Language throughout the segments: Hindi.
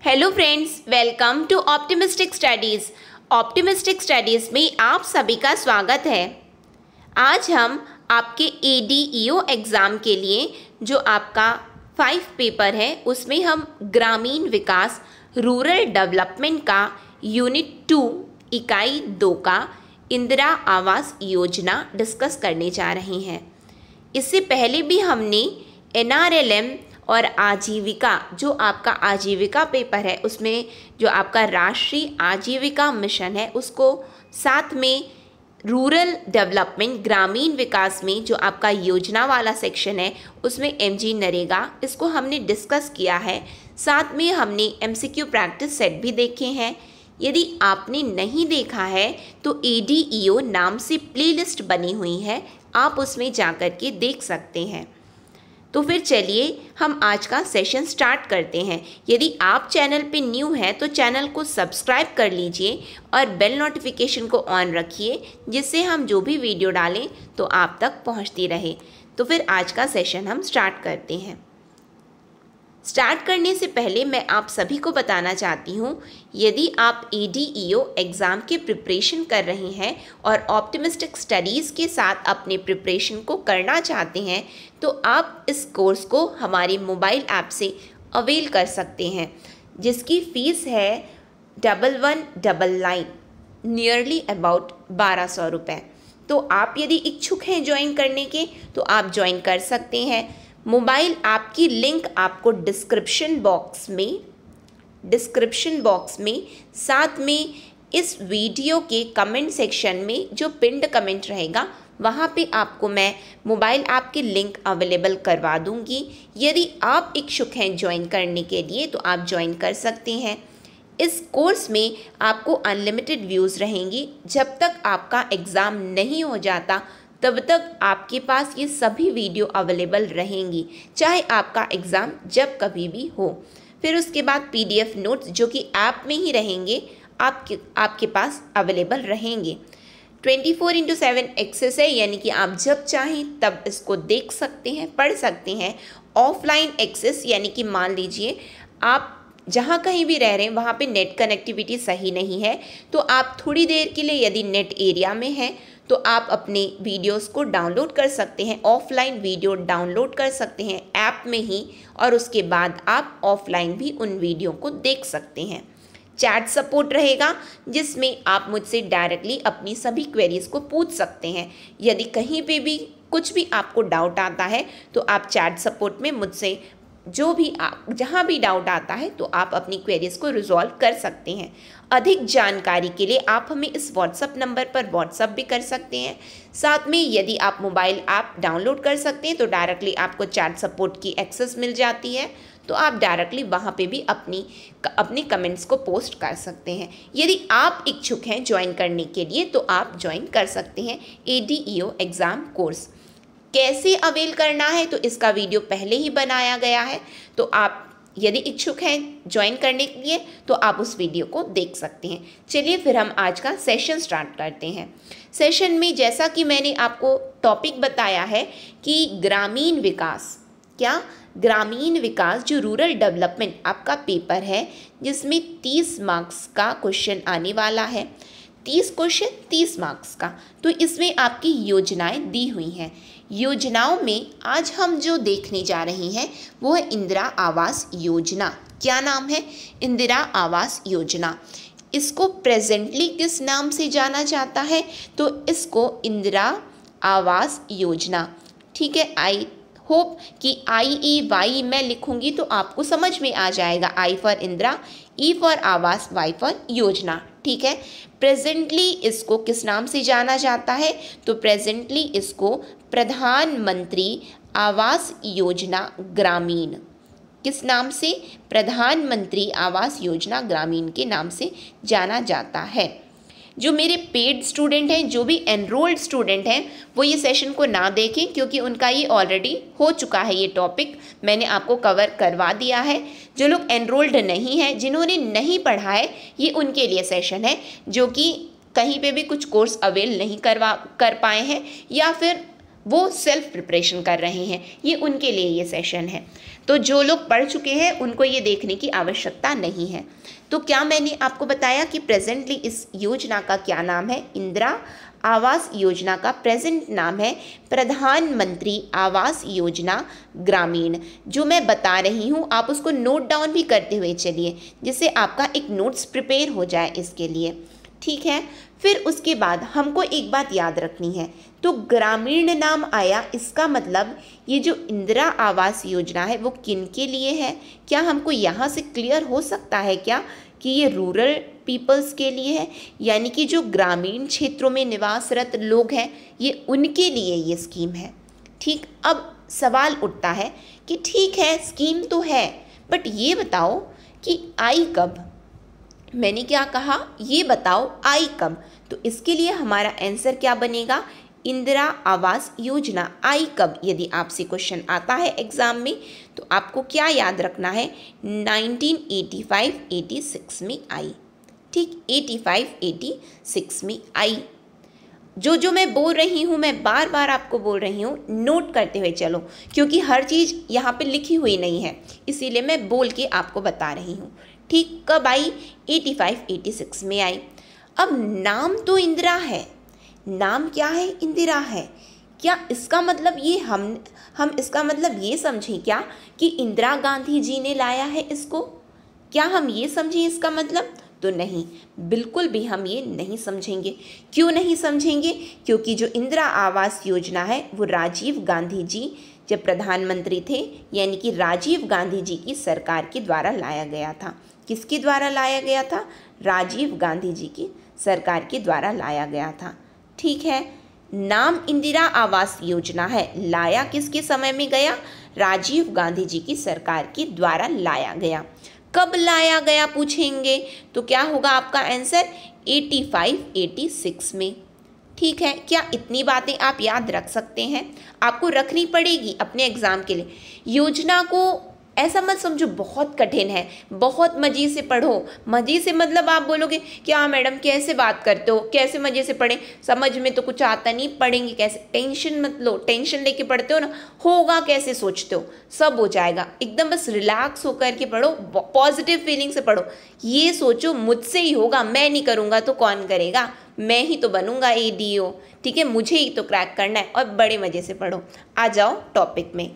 Hello friends, welcome to optimistic studies. Optimistic studies में आप सभी का स्वागत है। आज हम आपके ADEO एग्ज़ाम के लिए जो आपका 5 पेपर है उसमें हम ग्रामीण विकास रूरल डेवलपमेंट का यूनिट 2 इकाई 2 का इंदिरा आवास योजना डिस्कस करने जा रहे हैं। इससे पहले भी हमने NRLM और आजीविका, जो आपका आजीविका पेपर है उसमें जो आपका राष्ट्रीय आजीविका मिशन है उसको, साथ में रूरल डेवलपमेंट ग्रामीण विकास में जो आपका योजना वाला सेक्शन है उसमें MG नरेगा, इसको हमने डिस्कस किया है। साथ में हमने MCQ प्रैक्टिस सेट भी देखे हैं। यदि आपने नहीं देखा है तो ADEO नाम से प्लेलिस्ट बनी हुई है, आप उसमें जाकर के देख सकते हैं। तो फिर चलिए हम आज का सेशन स्टार्ट करते हैं। यदि आप चैनल पे न्यू हैं तो चैनल को सब्सक्राइब कर लीजिए और बेल नोटिफिकेशन को ऑन रखिए, जिससे हम जो भी वीडियो डालें तो आप तक पहुंचती रहे। तो फिर आज का सेशन हम स्टार्ट करते हैं। स्टार्ट करने से पहले मैं आप सभी को बताना चाहती हूँ, यदि आप ADEO एग्ज़ाम के प्रिपरेशन कर रहे हैं और ऑप्टिमिस्टिक स्टडीज़ के साथ अपने प्रिपरेशन को करना चाहते हैं तो आप इस कोर्स को हमारे मोबाइल ऐप से अवेल कर सकते हैं, जिसकी फ़ीस है 1199, नियरली अबाउट 1200 रुपये। तो आप यदि इच्छुक हैं ज्वाइन करने के तो आप ज्वाइन कर सकते हैं। मोबाइल ऐप की लिंक आपको डिस्क्रिप्शन बॉक्स में साथ में इस वीडियो के कमेंट सेक्शन में जो पिन्ड कमेंट रहेगा वहाँ पे आपको मैं मोबाइल ऐप की लिंक अवेलेबल करवा दूँगी। यदि आप इच्छुक हैं ज्वाइन करने के लिए तो आप ज्वाइन कर सकते हैं। इस कोर्स में आपको अनलिमिटेड व्यूज़ रहेंगी। जब तक आपका एग्ज़ाम नहीं हो जाता तब तक आपके पास ये सभी वीडियो अवेलेबल रहेंगी, चाहे आपका एग्ज़ाम जब कभी भी हो। फिर उसके बाद PDF नोट्स जो कि ऐप में ही रहेंगे आपके पास अवेलेबल रहेंगे। 24/7 एक्सेस है, यानी कि आप जब चाहें तब इसको देख सकते हैं, पढ़ सकते हैं। ऑफलाइन एक्सेस यानी कि मान लीजिए आप जहाँ कहीं भी रह रहे हैं वहाँ पे नेट कनेक्टिविटी सही नहीं है तो आप थोड़ी देर के लिए यदि नेट एरिया में हैं तो आप अपने वीडियोस को डाउनलोड कर सकते हैं। ऑफलाइन वीडियो डाउनलोड कर सकते हैं ऐप में ही, और उसके बाद आप ऑफलाइन भी उन वीडियो को देख सकते हैं। चैट सपोर्ट रहेगा जिसमें आप मुझसे डायरेक्टली अपनी सभी क्वेरीज को पूछ सकते हैं। यदि कहीं पे भी कुछ भी आपको डाउट आता है तो आप चैट सपोर्ट में मुझसे जहाँ भी डाउट आता है तो आप अपनी क्वेरीज को रिजॉल्व कर सकते हैं। अधिक जानकारी के लिए आप हमें इस व्हाट्सएप नंबर पर व्हाट्सएप भी कर सकते हैं। साथ में यदि आप मोबाइल ऐप डाउनलोड कर सकते हैं तो डायरेक्टली आपको चैट सपोर्ट की एक्सेस मिल जाती है, तो आप डायरेक्टली वहाँ पे भी अपनी कमेंट्स को पोस्ट कर सकते हैं। यदि आप इच्छुक हैं ज्वाइन करने के लिए तो आप ज्वाइन कर सकते हैं ADEO एग्ज़ाम कोर्स। कैसे अवेल करना है तो इसका वीडियो पहले ही बनाया गया है, तो आप यदि इच्छुक हैं ज्वाइन करने के लिए तो आप उस वीडियो को देख सकते हैं। चलिए फिर हम आज का सेशन स्टार्ट करते हैं। सेशन में जैसा कि मैंने आपको टॉपिक बताया है कि ग्रामीण विकास जो रूरल डेवलपमेंट आपका पेपर है, जिसमें 30 मार्क्स का क्वेश्चन आने वाला है। 30 क्वेश्चन 30 मार्क्स का। तो इसमें आपकी योजनाएं दी हुई हैं। योजनाओं में आज हम जो देखने जा रहे हैं वो है इंदिरा आवास योजना। क्या नाम है? इंदिरा आवास योजना। इसको प्रेजेंटली किस नाम से जाना जाता है? तो इसको इंदिरा आवास योजना, ठीक है। आई होप कि IEY मैं लिखूंगी तो आपको समझ में आ जाएगा। I for Indira, E for आवास, Y फॉर योजना, ठीक है। प्रेजेंटली इसको किस नाम से जाना जाता है? तो प्रेजेंटली इसको प्रधानमंत्री आवास योजना ग्रामीण, किस नाम से? प्रधानमंत्री आवास योजना ग्रामीण के नाम से जाना जाता है। जो मेरे पेड स्टूडेंट हैं, जो भी एनरोल्ड स्टूडेंट हैं, वो ये सेशन को ना देखें क्योंकि उनका ये ऑलरेडी हो चुका है। ये टॉपिक मैंने आपको कवर करवा दिया है। जो लोग एनरोल्ड नहीं हैं, जिन्होंने नहीं पढ़ा है, ये उनके लिए सेशन है, जो कि कहीं पे भी कुछ कोर्स अवेल नहीं कर पाए हैं या फिर वो सेल्फ प्रिपरेशन कर रहे हैं, ये उनके लिए ये सेशन है। तो जो लोग पढ़ चुके हैं उनको ये देखने की आवश्यकता नहीं है। तो क्या मैंने आपको बताया कि प्रेजेंटली इस योजना का क्या नाम है? इंदिरा आवास योजना का प्रेजेंट नाम है प्रधानमंत्री आवास योजना ग्रामीण। जो मैं बता रही हूँ आप उसको नोट डाउन भी करते हुए चलिए, जिससे आपका एक नोट्स प्रिपेयर हो जाए इसके लिए, ठीक है। फिर उसके बाद हमको एक बात याद रखनी है, तो ग्रामीण नाम आया, इसका मतलब ये जो इंदिरा आवास योजना है वो किन के लिए है? क्या हमको यहाँ से क्लियर हो सकता है क्या कि ये रूरल पीपल्स के लिए है, यानी कि जो ग्रामीण क्षेत्रों में निवासरत लोग हैं ये उनके लिए ये स्कीम है, ठीक। अब सवाल उठता है कि ठीक है स्कीम तो है, बट ये बताओ कि आई कब? मैंने क्या कहा, ये बताओ आई कब? तो इसके लिए हमारा आंसर क्या बनेगा? इंदिरा आवास योजना आई कब? यदि आपसे क्वेश्चन आता है एग्जाम में तो आपको क्या याद रखना है? 1985-86 में आई, ठीक, 85-86 में आई। जो मैं बोल रही हूँ मैं बार बार आपको बोल रही हूँ, नोट करते हुए चलो, क्योंकि हर चीज़ यहाँ पे लिखी हुई नहीं है, इसीलिए मैं बोल के आपको बता रही हूँ, ठीक। कब आई? 85-86 में आई। अब नाम तो इंदिरा है, नाम क्या है? इंदिरा है। क्या इसका मतलब ये हम इसका मतलब ये समझें क्या कि इंदिरा गांधी जी ने लाया है इसको? क्या हम ये समझें इसका मतलब? तो नहीं, बिल्कुल भी हम ये नहीं समझेंगे। क्यों नहीं समझेंगे? क्योंकि जो इंदिरा आवास योजना है वो राजीव गांधी जी जब प्रधानमंत्री थे, यानी कि राजीव गांधी जी की सरकार के द्वारा लाया गया था। किसके द्वारा लाया गया था? राजीव गांधी जी की सरकार के द्वारा लाया गया था, ठीक है। नाम इंदिरा आवास योजना है, लाया किसके समय में गया? राजीव गांधी जी की सरकार के द्वारा लाया गया। कब लाया गया पूछेंगे तो क्या होगा आपका आंसर? 85-86 में, ठीक है। क्या इतनी बातें आप याद रख सकते हैं? आपको रखनी पड़ेगी अपने एग्जाम के लिए। योजना को ऐसा मत समझो बहुत कठिन है, बहुत मज़े से पढ़ो। मज़े से मतलब आप बोलोगे क्या मैडम कैसे बात करते हो, कैसे मज़े से पढ़ें, समझ में तो कुछ आता नहीं, पढ़ेंगे कैसे? टेंशन मत लो, टेंशन लेके पढ़ते हो ना, होगा कैसे सोचते हो, सब हो जाएगा। एकदम बस रिलैक्स होकर के पढ़ो, पॉजिटिव फीलिंग से पढ़ो। ये सोचो मुझसे ही होगा, मैं नहीं करूँगा तो कौन करेगा? मैं ही तो बनूंगा ADO, ठीक है, मुझे ही तो क्रैक करना है। और बड़े मज़े से पढ़ो। आ जाओ टॉपिक में।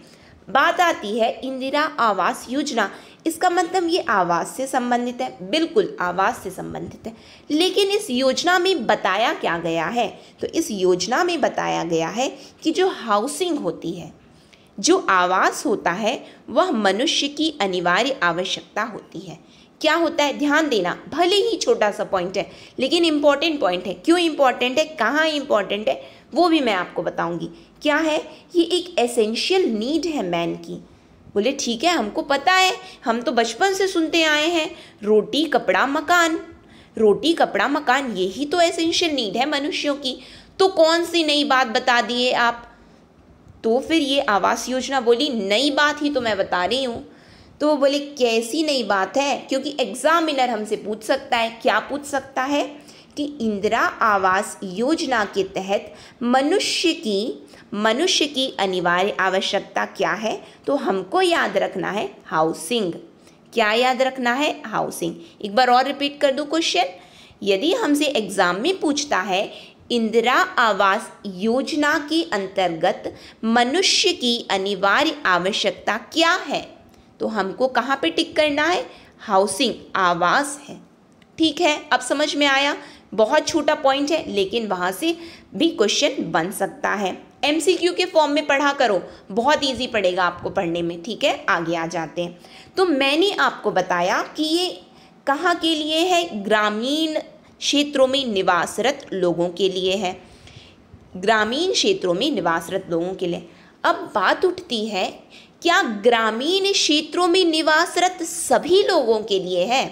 बात आती है इंदिरा आवास योजना, इसका मतलब ये आवास से संबंधित है, बिल्कुल आवास से संबंधित है। लेकिन इस योजना में बताया क्या गया है? तो इस योजना में बताया गया है कि जो हाउसिंग होती है, जो आवास होता है, वह मनुष्य की अनिवार्य आवश्यकता होती है। क्या होता है? ध्यान देना, भले ही छोटा सा पॉइंट है लेकिन इम्पॉर्टेंट पॉइंट है। क्यों इम्पॉर्टेंट है, कहाँ इम्पॉर्टेंट है, वो भी मैं आपको बताऊंगी। क्या है? ये एक एसेंशियल नीड है मैन की। बोले ठीक है, हमको पता है, हम तो बचपन से सुनते आए हैं, रोटी कपड़ा मकान, रोटी कपड़ा मकान, यही तो एसेंशियल नीड है मनुष्यों की। तो कौन सी नई बात बता दिए आप? तो फिर ये आवास योजना बोली नई बात ही तो मैं बता रही हूँ। तो वो बोले कैसी नई बात है? क्योंकि एग्जामिनर हमसे पूछ सकता है। क्या पूछ सकता है? कि इंदिरा आवास योजना के तहत मनुष्य की अनिवार्य आवश्यकता क्या है? तो हमको याद रखना है हाउसिंग। क्या याद रखना है? हाउसिंग। एक बार और रिपीट कर दूं क्वेश्चन। यदि हमसे एग्जाम में पूछता है इंदिरा आवास योजना के अंतर्गत मनुष्य की अनिवार्य आवश्यकता क्या है, तो हमको कहाँ पे टिक करना है? हाउसिंग, आवास है। ठीक है, अब समझ में आया। बहुत छोटा पॉइंट है लेकिन वहाँ से भी क्वेश्चन बन सकता है। MCQ के फॉर्म में पढ़ा करो, बहुत इजी पड़ेगा आपको पढ़ने में। ठीक है, आगे आ जाते हैं। तो मैंने आपको बताया कि ये कहाँ के लिए है? ग्रामीण क्षेत्रों में निवासरत लोगों के लिए है। ग्रामीण क्षेत्रों में निवासरत लोगों के लिए। अब बात उठती है, क्या ग्रामीण क्षेत्रों में निवासरत सभी लोगों के लिए है?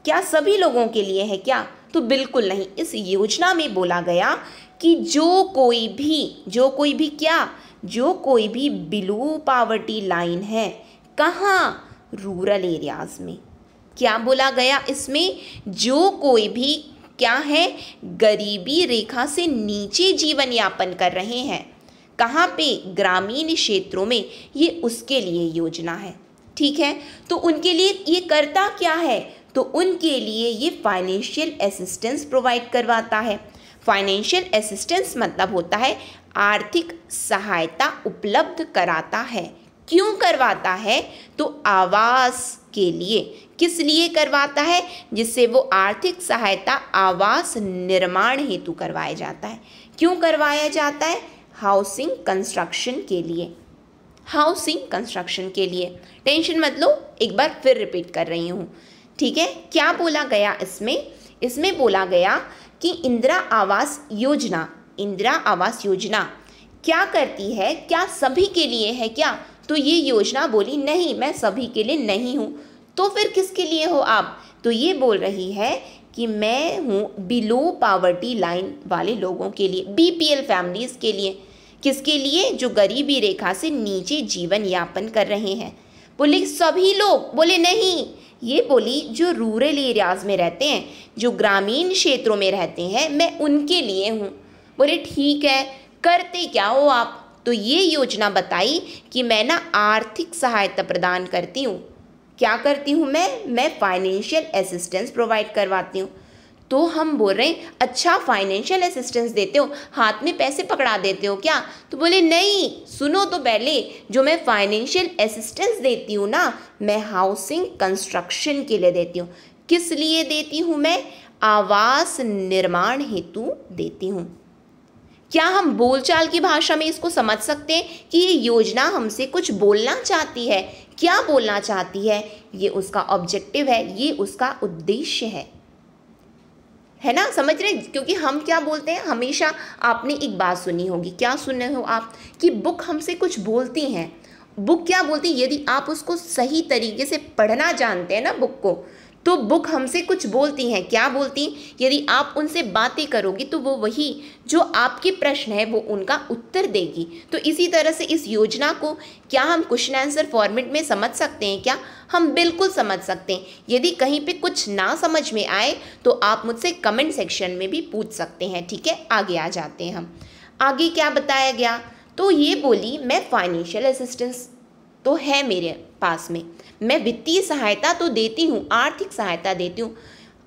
क्या सभी लोगों के लिए है क्या? तो बिल्कुल नहीं। इस योजना में बोला गया कि जो कोई भी बिलो पॉवर्टी लाइन है, कहाँ? रूरल एरियाज में। क्या बोला गया इसमें? जो कोई भी क्या है? गरीबी रेखा से नीचे जीवन यापन कर रहे हैं। कहाँ पे, ग्रामीण क्षेत्रों में, ये उसके लिए योजना है। ठीक है, तो उनके लिए ये करता क्या है, तो उनके लिए ये फाइनेंशियल असिस्टेंस प्रोवाइड करवाता है। फाइनेंशियल असिस्टेंस मतलब होता है आर्थिक सहायता उपलब्ध कराता है। क्यों करवाता है, तो आवास के लिए। किस लिए करवाता है, जिससे वो आर्थिक सहायता आवास निर्माण हेतु करवाया जाता है। क्यों करवाया जाता है, हाउसिंग कंस्ट्रक्शन के लिए। हाउसिंग कंस्ट्रक्शन के लिए, टेंशन मत लो, एक बार फिर रिपीट कर रही हूँ। ठीक है, क्या बोला गया इसमें बोला गया कि इंदिरा आवास योजना, इंदिरा आवास योजना क्या करती है, क्या सभी के लिए है क्या, तो ये योजना बोली नहीं, मैं सभी के लिए नहीं हूँ। तो फिर किसके लिए हो आप, तो ये बोल रही है कि मैं हूँ बिलो पावर्टी लाइन वाले लोगों के लिए, बीपीएल फैमिलीज़ के लिए। किसके लिए, जो गरीबी रेखा से नीचे जीवन यापन कर रहे हैं। बोले सभी लोग, बोले नहीं, ये बोली जो रूरल एरियाज़ में रहते हैं, जो ग्रामीण क्षेत्रों में रहते हैं, मैं उनके लिए हूँ। बोले ठीक है, करते क्या हो आप, तो ये योजना बताई कि मैं ना आर्थिक सहायता प्रदान करती हूँ। क्या करती हूँ मैं फाइनेंशियल असिस्टेंस प्रोवाइड करवाती हूँ। तो हम बोल रहे हैं अच्छा फाइनेंशियल असिस्टेंस देते हो, हाथ में पैसे पकड़ा देते हो क्या, तो बोले नहीं, सुनो तो पहले, जो मैं फाइनेंशियल असिस्टेंस देती हूँ ना, मैं हाउसिंग कंस्ट्रक्शन के लिए देती हूँ। किस लिए देती हूँ मैं, आवास निर्माण हेतु देती हूँ। क्या हम बोलचाल की भाषा में इसको समझ सकते हैं कि ये योजना हमसे कुछ बोलना चाहती है, क्या बोलना चाहती है, ये उसका ऑब्जेक्टिव है, ये उसका उद्देश्य है ना, समझ रहे हैं। क्योंकि हम क्या बोलते हैं, हमेशा आपने एक बात सुनी होगी, क्या सुने हो आप, कि बुक हमसे कुछ बोलती हैं। बुक क्या बोलती है, यदि आप उसको सही तरीके से पढ़ना जानते हैं ना बुक को, तो बुक हमसे कुछ बोलती हैं। क्या बोलती हैं, यदि आप उनसे बातें करोगी तो वो वही जो आपके प्रश्न है वो उनका उत्तर देगी। तो इसी तरह से इस योजना को क्या हम क्वेश्चन आंसर फॉर्मेट में समझ सकते हैं क्या, हम बिल्कुल समझ सकते हैं। यदि कहीं पे कुछ ना समझ में आए तो आप मुझसे कमेंट सेक्शन में भी पूछ सकते हैं। ठीक है, आगे आ जाते हैं हम। आगे क्या बताया गया, तो ये बोली मैं फाइनेंशियल असिस्टेंस तो है मेरे पास में, मैं वित्तीय सहायता तो देती हूँ, आर्थिक सहायता देती हूँ।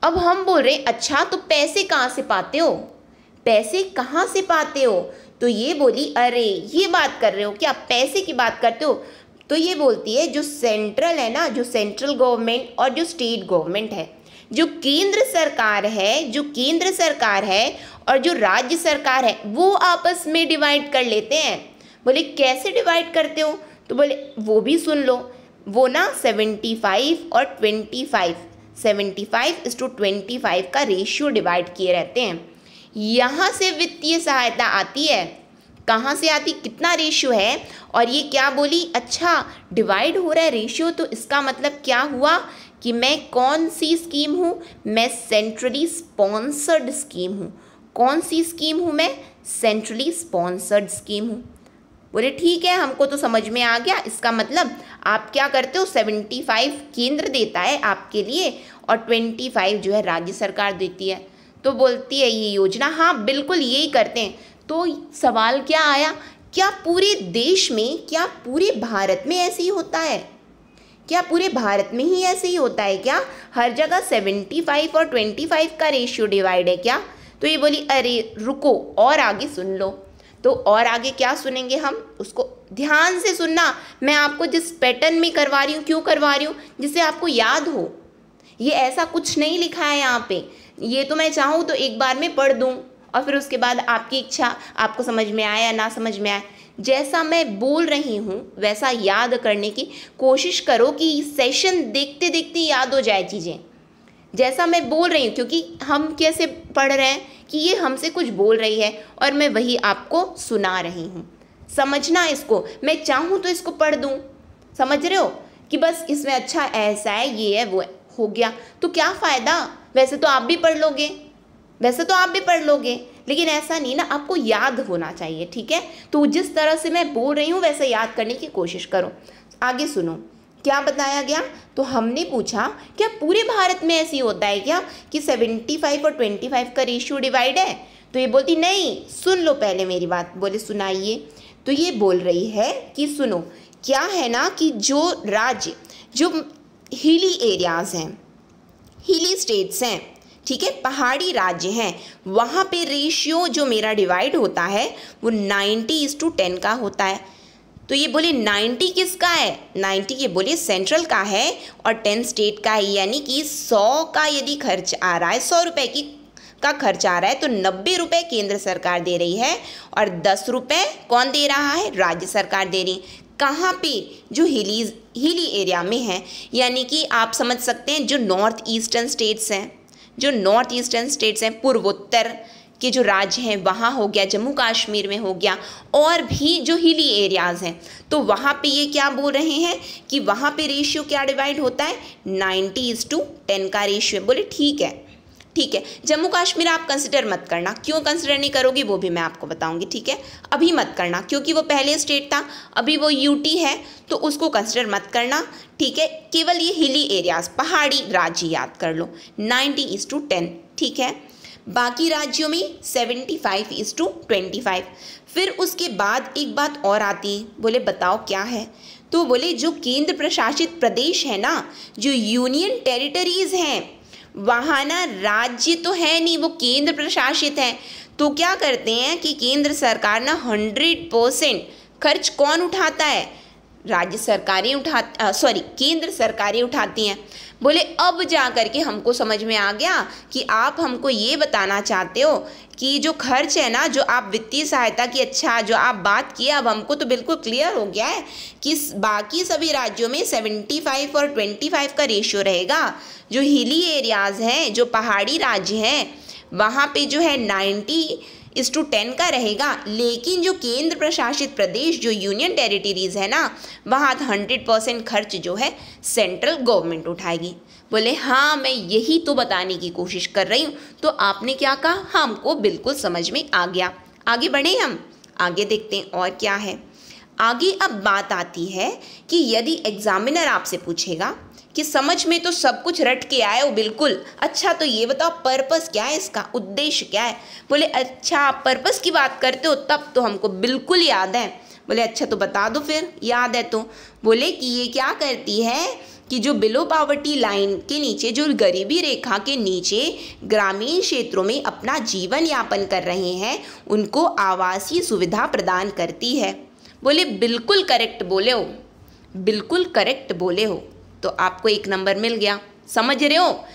अब हम बोल रहे हैं अच्छा तो पैसे कहाँ से पाते हो, पैसे कहाँ से पाते हो, तो ये बोली अरे ये बात कर रहे हो क्या, पैसे की बात करते हो। तो ये बोलती है जो सेंट्रल है ना, जो सेंट्रल गवर्नमेंट और जो स्टेट गवर्नमेंट है, जो केंद्र सरकार है, जो केंद्र सरकार है और जो राज्य सरकार है, वो आपस में डिवाइड कर लेते हैं। बोले कैसे डिवाइड करते हो, तो बोले वो भी सुन लो, वो ना 75 और 25, 75:25 का रेशियो डिवाइड किए रहते हैं। यहाँ से वित्तीय सहायता आती है, कहाँ से आती, कितना रेशियो है, और ये क्या बोली, अच्छा डिवाइड हो रहा है रेशियो, तो इसका मतलब क्या हुआ कि मैं कौन सी स्कीम हूँ, मैं सेंट्रली स्पॉन्सर्ड स्कीम हूँ। कौन सी स्कीम हूँ मैं, सेंट्रली स्पॉन्सर्ड स्कीम हूँ। बोले ठीक है, हमको तो समझ में आ गया, इसका मतलब आप क्या करते हो, 75 केंद्र देता है आपके लिए और 25 जो है राज्य सरकार देती है। तो बोलती है ये योजना, हाँ बिल्कुल यही करते हैं। तो सवाल क्या आया, क्या पूरे देश में, क्या पूरे भारत में ऐसे ही होता है, क्या पूरे भारत में ही ऐसे ही होता है क्या, हर जगह 75 और 25 का रेशियो डिवाइड है क्या। तो ये बोली अरे रुको और आगे सुन लो। तो और आगे क्या सुनेंगे हम, उसको ध्यान से सुनना। मैं आपको जिस पैटर्न में करवा रही हूँ, क्यों करवा रही हूँ, जिससे आपको याद हो। ये ऐसा कुछ नहीं लिखा है यहाँ पे, ये तो मैं चाहूँ तो एक बार में पढ़ दूँ और फिर उसके बाद आपकी इच्छा, आपको समझ में आया या ना समझ में आया, जैसा मैं बोल रही हूँ वैसा याद करने की कोशिश करो कि सेशन देखते देखते याद हो जाए चीज़ें, जैसा मैं बोल रही हूँ। क्योंकि हम कैसे पढ़ रहे हैं कि ये हमसे कुछ बोल रही है और मैं वही आपको सुना रही हूँ। समझना इसको, मैं चाहूँ तो इसको पढ़ दूँ, समझ रहे हो, कि बस इसमें अच्छा ऐसा है, ये है, वो है, हो गया, तो क्या फ़ायदा। वैसे तो आप भी पढ़ लोगे, वैसे तो आप भी पढ़ लोगे, लेकिन ऐसा नहीं ना, आपको याद होना चाहिए। ठीक है, तो जिस तरह से मैं बोल रही हूँ वैसे याद करने की कोशिश करो। आगे सुनो क्या बताया गया। तो हमने पूछा क्या पूरे भारत में ऐसे ही होता है क्या कि 75 और 25 का रेशियो डिवाइड है। तो ये बोलती नहीं, सुन लो पहले मेरी बात। बोले सुनाइए। तो ये बोल रही है कि सुनो, क्या है ना कि जो राज्य, जो हिली एरियाज़ हैं, हिली स्टेट्स हैं, ठीक है, पहाड़ी राज्य हैं, वहाँ पे रेशियो जो मेरा डिवाइड होता है वो 90:10 का होता है। तो ये बोले 90 किसका है, 90 ये बोले सेंट्रल का है और 10 स्टेट का है। यानी कि 100 का यदि खर्च आ रहा है, 100 रुपये का खर्च आ रहा है, तो 90 रुपये केंद्र सरकार दे रही है और 10 रुपये कौन दे रहा है, राज्य सरकार दे रही है। कहाँ पे, जो हिली एरिया में है, यानी कि आप समझ सकते हैं जो नॉर्थ ईस्टर्न स्टेट्स हैं, जो नॉर्थ ईस्टर्न स्टेट्स हैं, पूर्वोत्तर के जो राज्य हैं, वहाँ हो गया, जम्मू कश्मीर में हो गया, और भी जो हिली एरियाज़ हैं, तो वहाँ पे ये क्या बोल रहे हैं कि वहाँ पे रेशियो क्या डिवाइड होता है, 90:10 का रेशियो है। बोले ठीक है, ठीक है। जम्मू कश्मीर आप कंसिडर मत करना, क्यों कंसिडर नहीं करोगे वो भी मैं आपको बताऊंगी, ठीक है। अभी मत करना क्योंकि वो पहले स्टेट था, अभी वो यूटी है, तो उसको कंसिडर मत करना, ठीक है। केवल ये हिली एरियाज, पहाड़ी राज्य याद कर लो, 90:10, ठीक है। बाकी राज्यों में 75:25। फिर उसके बाद एक बात और आती है, बोले बताओ क्या है, तो बोले जो केंद्र प्रशासित प्रदेश है ना, जो यूनियन टेरिटरीज हैं, वहाँ ना राज्य तो है नहीं, वो केंद्र प्रशासित है। तो क्या करते हैं कि केंद्र सरकार ना 100% खर्च कौन उठाता है, राज्य सरकारें केंद्र सरकारें उठाती हैं। बोले अब जा कर के हमको समझ में आ गया कि आप हमको ये बताना चाहते हो कि जो खर्च है ना, जो आप वित्तीय सहायता की, अच्छा जो आप बात किए, अब हमको तो बिल्कुल क्लियर हो गया है कि बाकी सभी राज्यों में 75 और 25 का रेशियो रहेगा। जो हिली एरियाज़ हैं, जो पहाड़ी राज्य हैं, वहाँ पे जो है 90:10 का रहेगा, लेकिन जो केंद्र प्रशासित प्रदेश, जो यूनियन टेरिटरीज है ना, वहाँ 100% खर्च जो है सेंट्रल गवर्नमेंट उठाएगी। बोले हाँ, मैं यही तो बताने की कोशिश कर रही हूँ। तो आपने क्या कहा, हमको बिल्कुल समझ में आ गया। आगे बढ़े, हम आगे देखते हैं और क्या है। आगे अब बात आती है कि यदि एग्जामिनर आपसे पूछेगा कि समझ में तो सब कुछ रट के आए हो बिल्कुल, अच्छा तो ये बताओ पर्पस क्या है, इसका उद्देश्य क्या है। बोले अच्छा आप पर्पस की बात करते हो, तब तो हमको बिल्कुल याद है। बोले अच्छा तो बता दो फिर, याद है तो। बोले कि ये क्या करती है कि जो बिलो पॉवर्टी लाइन के नीचे, जो गरीबी रेखा के नीचे ग्रामीण क्षेत्रों में अपना जीवन यापन कर रहे हैं, उनको आवासीय सुविधा प्रदान करती है। बोले बिल्कुल करेक्ट बोले हो, बिल्कुल करेक्ट बोले हो। तो आपको 1 नंबर मिल गया, समझ रहे हो,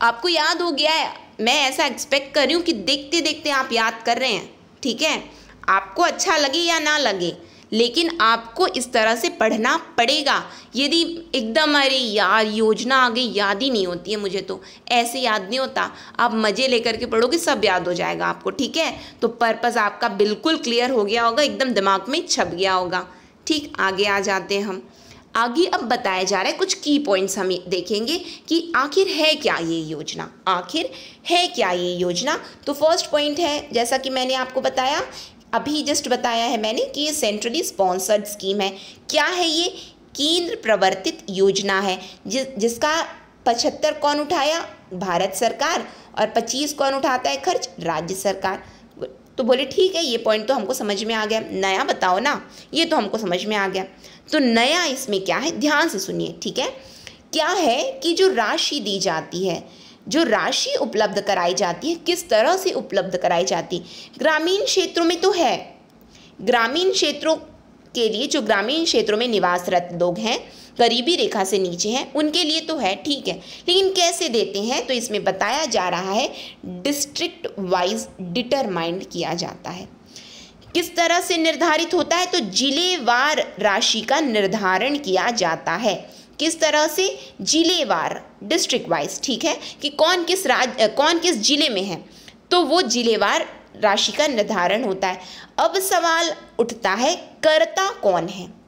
आपको याद हो गया है। मैं ऐसा एक्सपेक्ट कर रही हूँ कि देखते देखते आप याद कर रहे हैं, ठीक है। आपको अच्छा लगे या ना लगे, लेकिन आपको इस तरह से पढ़ना पड़ेगा। यदि एकदम अरे यार योजना आ गई, याद ही नहीं होती है मुझे, तो ऐसे याद नहीं होता। आप मज़े लेकर के पढ़ोगे, सब याद हो जाएगा आपको, ठीक है। तो पर्पस आपका बिल्कुल क्लियर हो गया होगा, एकदम दिमाग में छप गया होगा। ठीक, आगे आ जाते हैं हम। आगे अब बताया जा रहा है कुछ की पॉइंट्स, हम देखेंगे कि आखिर है क्या ये योजना, आखिर है क्या ये योजना। तो फर्स्ट पॉइंट है, जैसा कि मैंने आपको बताया, अभी जस्ट बताया है मैंने, कि ये सेंट्रली स्पॉन्सर्ड स्कीम है। क्या है ये, केंद्र प्रवर्तित योजना है, जिसका 75 कौन उठाया, भारत सरकार, और 25 कौन उठाता है खर्च, राज्य सरकार। तो बोले ठीक है, ये पॉइंट तो हमको समझ में आ गया। नया बताओ ना, ये तो हमको समझ में आ गया। तो नया इसमें क्या है, ध्यान से सुनिए, ठीक है। क्या है कि जो राशि दी जाती है, जो राशि उपलब्ध कराई जाती है, किस तरह से उपलब्ध कराई जाती है, ग्रामीण क्षेत्रों में तो है, ग्रामीण क्षेत्रों के लिए, जो ग्रामीण क्षेत्रों में निवासरत लोग हैं, गरीबी रेखा से नीचे हैं, उनके लिए तो है, ठीक है। लेकिन कैसे देते हैं, तो इसमें बताया जा रहा है डिस्ट्रिक्ट वाइज डिटरमाइंड किया जाता है। किस तरह से निर्धारित होता है, तो जिलेवार राशि का निर्धारण किया जाता है। किस तरह से, जिलेवार, डिस्ट्रिक्ट वाइज, ठीक है, कि कौन किस जिले में है, तो वो जिलेवार राशि का निर्धारण होता है। अब सवाल उठता है, करता कौन है।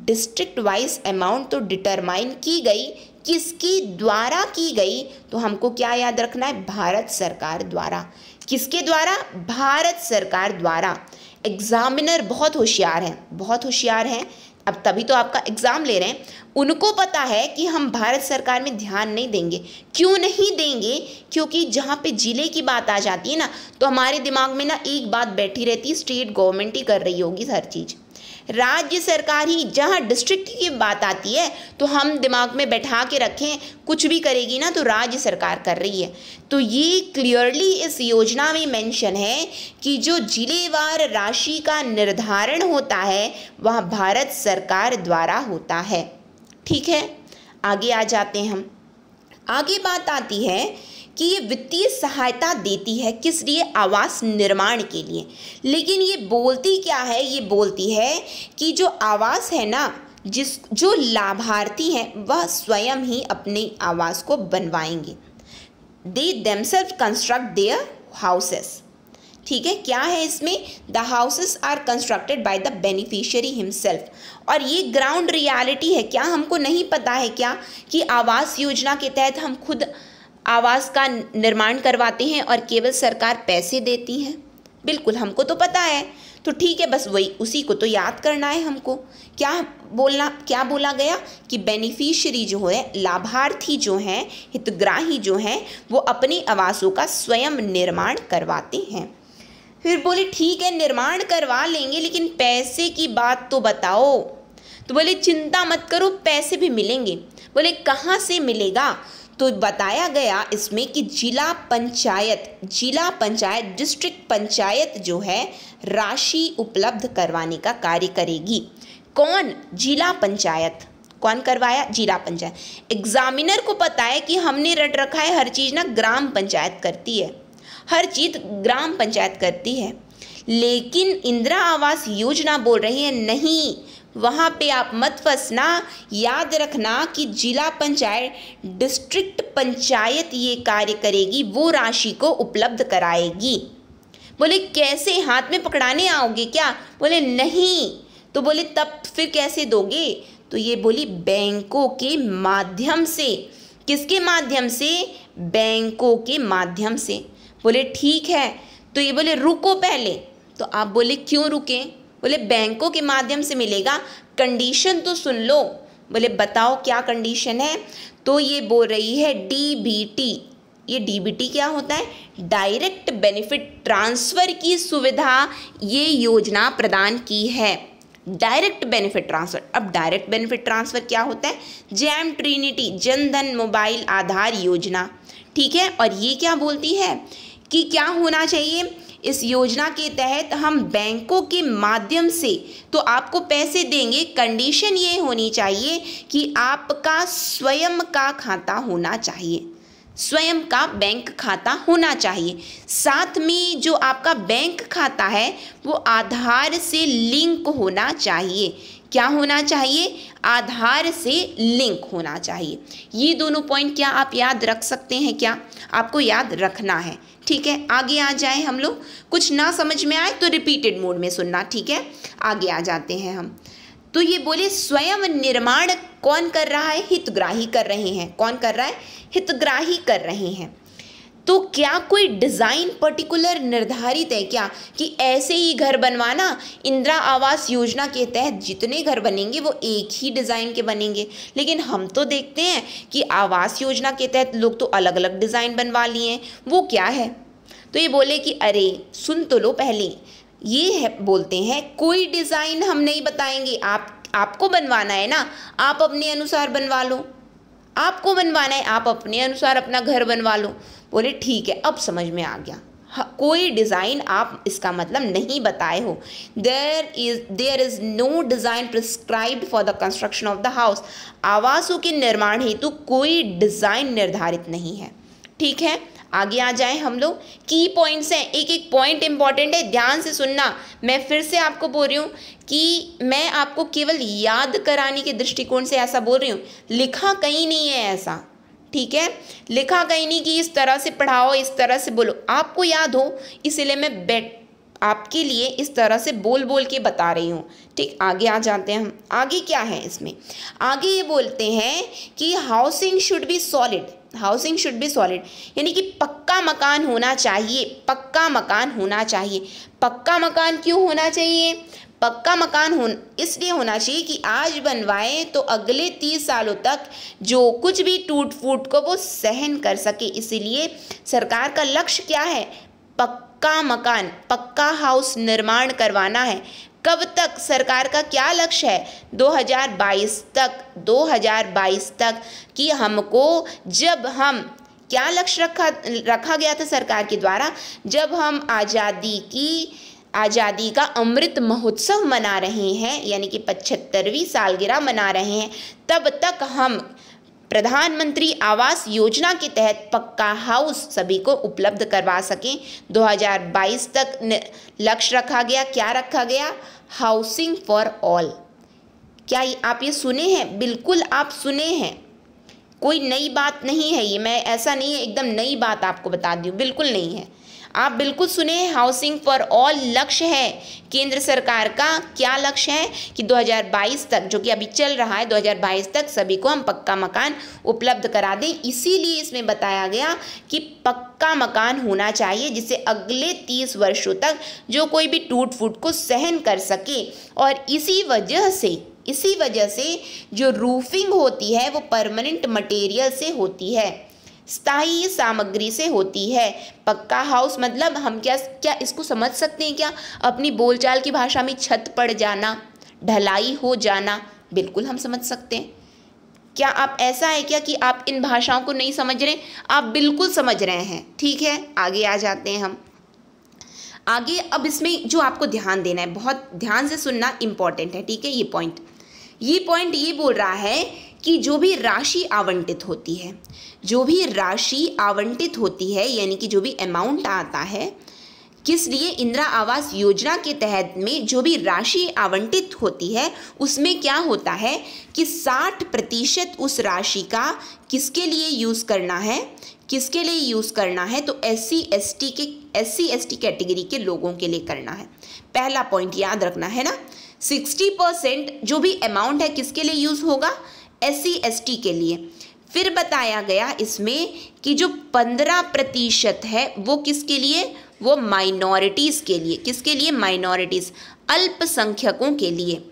डिस्ट्रिक्ट वाइज अमाउंट तो डिटरमाइन की गई, किसके द्वारा की गई, तो हमको क्या याद रखना है, भारत सरकार द्वारा। किसके द्वारा, भारत सरकार द्वारा। एग्जामिनर बहुत होशियार हैं, बहुत होशियार हैं, अब तभी तो आपका एग्ज़ाम ले रहे हैं। उनको पता है कि हम भारत सरकार में ध्यान नहीं देंगे। क्यों नहीं देंगे, क्योंकि जहाँ पे ज़िले की बात आ जाती है ना, तो हमारे दिमाग में ना एक बात बैठी रहती है, स्टेट गवर्नमेंट ही कर रही होगी हर चीज़। राज्य सरकार ही, जहाँ डिस्ट्रिक्ट की बात आती है तो हम दिमाग में बैठा के रखें, कुछ भी करेगी ना तो राज्य सरकार कर रही है। तो ये क्लियरली इस योजना में मेंशन है कि जो जिलेवार राशि का निर्धारण होता है वह भारत सरकार द्वारा होता है। ठीक है, आगे आ जाते हैं हम। आगे बात आती है कि ये वित्तीय सहायता देती है किस लिए? आवास निर्माण के लिए। लेकिन ये बोलती क्या है? ये बोलती है कि जो आवास है ना, जो लाभार्थी हैं वह स्वयं ही अपने आवास को बनवाएंगे। They themselves construct their houses. ठीक है, क्या है इसमें? The houses are constructed by the beneficiary himself. और ये ग्राउंड रियलिटी है क्या? हमको नहीं पता है क्या कि आवास योजना के तहत हम खुद आवास का निर्माण करवाते हैं और केवल सरकार पैसे देती है? बिल्कुल हमको तो पता है। तो ठीक है, बस वही उसी को तो याद करना है हमको। क्या बोला गया कि बेनिफिशियरी जो है, लाभार्थी जो हैं, हितग्राही जो हैं, वो अपने आवासों का स्वयं निर्माण करवाते हैं। फिर बोले ठीक है निर्माण करवा लेंगे, लेकिन पैसे की बात तो बताओ। तो बोले चिंता मत करो, पैसे भी मिलेंगे। बोले कहाँ से मिलेगा? तो बताया गया इसमें कि जिला पंचायत डिस्ट्रिक्ट पंचायत जो है राशि उपलब्ध करवाने का कार्य करेगी। कौन? जिला पंचायत। कौन करवाया? जिला पंचायत। एग्जामिनर को पता है कि हमने रट रखा है हर चीज़ ना ग्राम पंचायत करती है, हर चीज़ ग्राम पंचायत करती है। लेकिन इंदिरा आवास योजना बोल रही है नहीं, वहाँ पे आप मत फंसना। याद रखना कि जिला पंचायत, डिस्ट्रिक्ट पंचायत ये कार्य करेगी, वो राशि को उपलब्ध कराएगी। बोले कैसे? हाथ में पकड़ाने आओगे क्या? बोले नहीं। तो बोले तब फिर कैसे दोगे? तो ये बोली बैंकों के माध्यम से। किसके माध्यम से? बैंकों के माध्यम से। बोले ठीक है। तो ये बोले रुको पहले। तो आप बोले क्यों रुके? बोले बैंकों के माध्यम से मिलेगा, कंडीशन तो सुन लो। बोले बताओ क्या कंडीशन है? तो ये बोल रही है डीबीटी। ये डीबीटी क्या होता है? डायरेक्ट बेनिफिट ट्रांसफ़र की सुविधा ये योजना प्रदान की है। Direct benefit transfer. अब डायरेक्ट बेनिफिट ट्रांसफ़र क्या होता है? जैम ट्रिनिटी जनधन मोबाइल आधार योजना। ठीक है, और ये क्या बोलती है कि क्या होना चाहिए? इस योजना के तहत हम बैंकों के माध्यम से तो आपको पैसे देंगे। कंडीशन ये होनी चाहिए कि आपका स्वयं का खाता होना चाहिए, स्वयं का बैंक खाता होना चाहिए। साथ में जो आपका बैंक खाता है वो आधार से लिंक होना चाहिए। क्या होना चाहिए? आधार से लिंक होना चाहिए। ये दोनों पॉइंट क्या आप याद रख सकते हैं? क्या आपको याद रखना है? ठीक है, आगे आ जाए हम लोग। कुछ ना समझ में आए तो रिपीटेड मोड में सुनना। ठीक है, आगे आ जाते हैं हम। तो ये बोले स्वयं निर्माण कौन कर रहा है? हितग्राही कर रहे हैं। कौन कर रहा है? हितग्राही कर रहे हैं। तो क्या कोई डिज़ाइन पर्टिकुलर निर्धारित है क्या कि ऐसे ही घर बनवाना? इंदिरा आवास योजना के तहत जितने घर बनेंगे वो एक ही डिज़ाइन के बनेंगे। लेकिन हम तो देखते हैं कि आवास योजना के तहत लोग तो अलग अलग डिज़ाइन बनवा लिए हैं। वो क्या है? तो ये बोले कि अरे सुन तो लो पहले। ये है, बोलते हैं कोई डिज़ाइन हम नहीं बताएंगे, आपको बनवाना है ना, आप अपने अनुसार बनवा लो। आपको बनवाना है, आप अपने अनुसार अपना घर बनवा लो। बोले ठीक है, अब समझ में आ गया। कोई डिज़ाइन आप इसका मतलब नहीं बताए हो। There is no design prescribed for the construction of the house. आवासों के निर्माण हेतु कोई डिज़ाइन निर्धारित नहीं है। ठीक है, आगे आ जाए हम लोग। की पॉइंट्स हैं, एक एक पॉइंट इंपॉर्टेंट है, ध्यान से सुनना। मैं फिर से आपको बोल रही हूँ कि मैं आपको केवल याद कराने के दृष्टिकोण से ऐसा बोल रही हूँ, लिखा कहीं नहीं है ऐसा। ठीक है, लिखा कहीं नहीं कि इस तरह से पढ़ाओ, इस तरह से बोलो। आपको याद हो इसलिए मैं आपके लिए इस तरह से बोल बोल के बता रही हूँ। ठीक, आगे आ जाते हैं हम। आगे क्या है इसमें? आगे ये बोलते हैं कि housing should be solid. Housing should be solid यानी कि पक्का मकान होना चाहिए। पक्का मकान होना चाहिए। पक्का मकान क्यों होना चाहिए? पक्का मकान इसलिए होना चाहिए कि आज बनवाएं तो अगले 30 सालों तक जो कुछ भी टूट फूट को वो सहन कर सके। इसीलिए सरकार का लक्ष्य क्या है? पक्का मकान, पक्का हाउस निर्माण करवाना है। कब तक सरकार का क्या लक्ष्य है? 2022 तक कि हमको, जब हम क्या लक्ष्य रखा गया था सरकार के द्वारा, जब हम आज़ादी का अमृत महोत्सव मना रहे हैं, यानी कि 75वीं सालगिरह मना रहे हैं, तब तक हम प्रधानमंत्री आवास योजना के तहत पक्का हाउस सभी को उपलब्ध करवा सकें। 2022 तक लक्ष्य रखा गया। क्या रखा गया? Housing for all. क्या आप ये सुने हैं? बिल्कुल आप सुने हैं, कोई नई बात नहीं है ये, मैं ऐसा नहीं है एकदम नई बात आपको बता दी हूँ, बिल्कुल नहीं है, आप बिल्कुल सुने हैं। हाउसिंग फॉर ऑल लक्ष्य है केंद्र सरकार का। क्या लक्ष्य है कि 2022 तक, जो कि अभी चल रहा है, 2022 तक सभी को हम पक्का मकान उपलब्ध करा दें। इसीलिए इसमें बताया गया कि पक्का मकान होना चाहिए, जिससे अगले 30 वर्षों तक जो कोई भी टूट फूट को सहन कर सके। और इसी वजह से जो रूफिंग होती है वो परमानेंट मटेरियल से होती है, स्थायी सामग्री से होती है। पक्का हाउस मतलब हम क्या इसको समझ सकते हैं क्या? अपनी बोलचाल की भाषा में छत पड़ जाना, ढलाई हो जाना, बिल्कुल हम समझ सकते हैं। क्या आप ऐसा है क्या कि आप इन भाषाओं को नहीं समझ रहे? आप बिल्कुल समझ रहे हैं। ठीक है, आगे आ जाते हैं हम आगे। अब इसमें जो आपको ध्यान देना है, बहुत ध्यान से सुनना इम्पॉर्टेंट है। ठीक है, ये पॉइंट ये बोल रहा है कि जो भी राशि आवंटित होती है, यानी कि जो भी अमाउंट आता है, किस लिए? इंदिरा आवास योजना के तहत में जो भी राशि आवंटित होती है उसमें क्या होता है कि 60% उस राशि का किसके लिए यूज़ करना है? तो एससी एसटी कैटेगरी के लोगों के लिए करना है। पहला पॉइंट याद रखना है ना। 60% जो भी अमाउंट है किसके लिए यूज़ होगा? एससी एसटी के लिए। फिर बताया गया इसमें कि जो 15% है वो किसके लिए? वो माइनॉरिटीज़ के लिए। किसके लिए? माइनॉरिटीज़, अल्पसंख्यकों के लिए।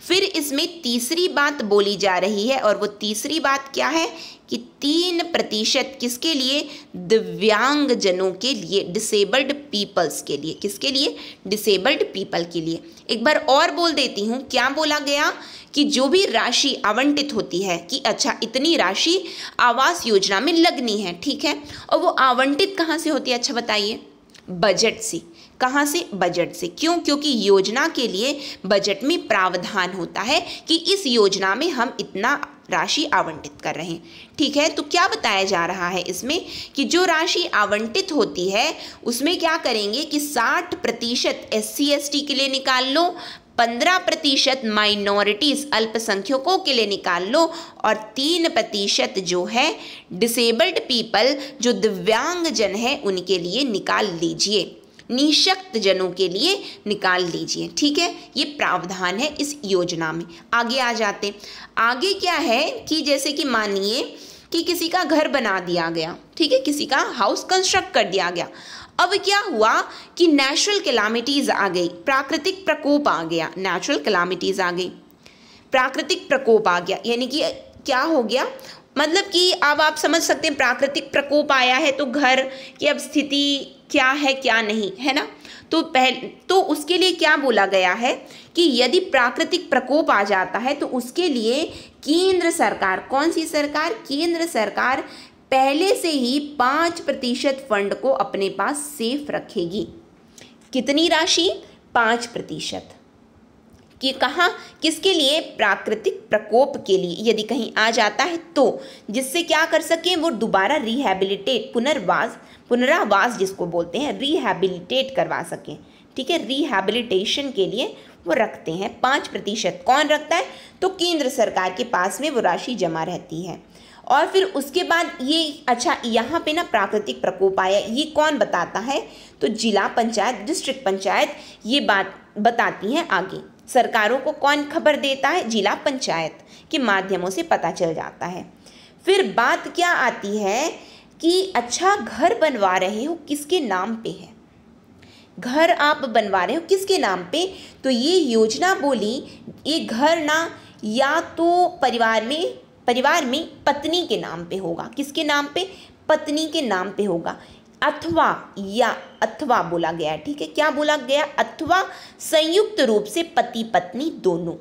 फिर इसमें तीसरी बात बोली जा रही है, और वो तीसरी बात क्या है कि 3% किसके लिए? दिव्यांगजनों के लिए, डिसेबल्ड पीपल्स के लिए। किसके लिए? डिसेबल्ड पीपल के लिए। एक बार और बोल देती हूँ, क्या बोला गया कि जो भी राशि आवंटित होती है कि अच्छा इतनी राशि आवास योजना में लगनी है, ठीक है, और वो आवंटित कहाँ से होती है? अच्छा बताइए। बजट से। कहाँ से? बजट से। क्यों? क्योंकि योजना के लिए बजट में प्रावधान होता है कि इस योजना में हम इतना राशि आवंटित कर रहे हैं। ठीक है, तो क्या बताया जा रहा है इसमें कि जो राशि आवंटित होती है उसमें क्या करेंगे कि 60% एससी एसटी के लिए निकाल लो, 15% माइनॉरिटीज़ अल्पसंख्यकों के लिए निकाल लो, और 3% जो है डिसेबल्ड पीपल, जो दिव्यांगजन है, उनके लिए निकाल लीजिए, निःशक्त जनों के लिए निकाल लीजिए। ठीक है, ये प्रावधान है इस योजना में। आगे आ जाते। आगे क्या है कि जैसे कि मानिए कि किसी का घर बना दिया गया, ठीक है, किसी का हाउस कंस्ट्रक्ट कर दिया गया। अब क्या हुआ कि नेचुरल कैलामिटीज़ आ गई, प्राकृतिक प्रकोप आ गया, नेचुरल कैलामिटीज़ आ गई, प्राकृतिक प्रकोप आ गया, यानी कि क्या हो गया? मतलब कि अब आप समझ सकते हैं प्राकृतिक प्रकोप आया है तो घर की अब स्थिति क्या है क्या नहीं है ना। तो उसके लिए क्या बोला गया है कि यदि प्राकृतिक प्रकोप आ जाता है तो उसके लिए केंद्र सरकार, कौन सी सरकार? केंद्र सरकार पहले से ही 5% फंड को अपने पास सेफ रखेगी। कितनी राशि? 5%। कि कहाँ? किसके लिए? प्राकृतिक प्रकोप के लिए, यदि कहीं आ जाता है तो, जिससे क्या कर सकें वो दोबारा रिहैबिलिटेट, पुनरावास जिसको बोलते हैं, रिहैबिलिटेट करवा सकें। ठीक है, रिहैबिलिटेशन के लिए वो रखते हैं 5%। कौन रखता है? तो केंद्र सरकार के पास में वो राशि जमा रहती है। और फिर उसके बाद ये अच्छा यहाँ पे ना प्राकृतिक प्रकोप आया, ये कौन बताता है? तो जिला पंचायत, डिस्ट्रिक्ट पंचायत ये बात बताती हैं आगे। सरकारों को कौन खबर देता है? जिला पंचायत के माध्यमों से पता चल जाता है। फिर बात क्या आती है कि अच्छा घर बनवा रहे हो किसके नाम पे है? घर आप बनवा रहे हो किसके नाम पे? तो ये योजना बोली ये घर ना या तो परिवार में पत्नी के नाम पे होगा। किसके नाम पे? पत्नी के नाम पे होगा। अथवा या अथवा बोला गया, ठीक है, क्या बोला गया, अथवा संयुक्त रूप से पति पत्नी दोनों,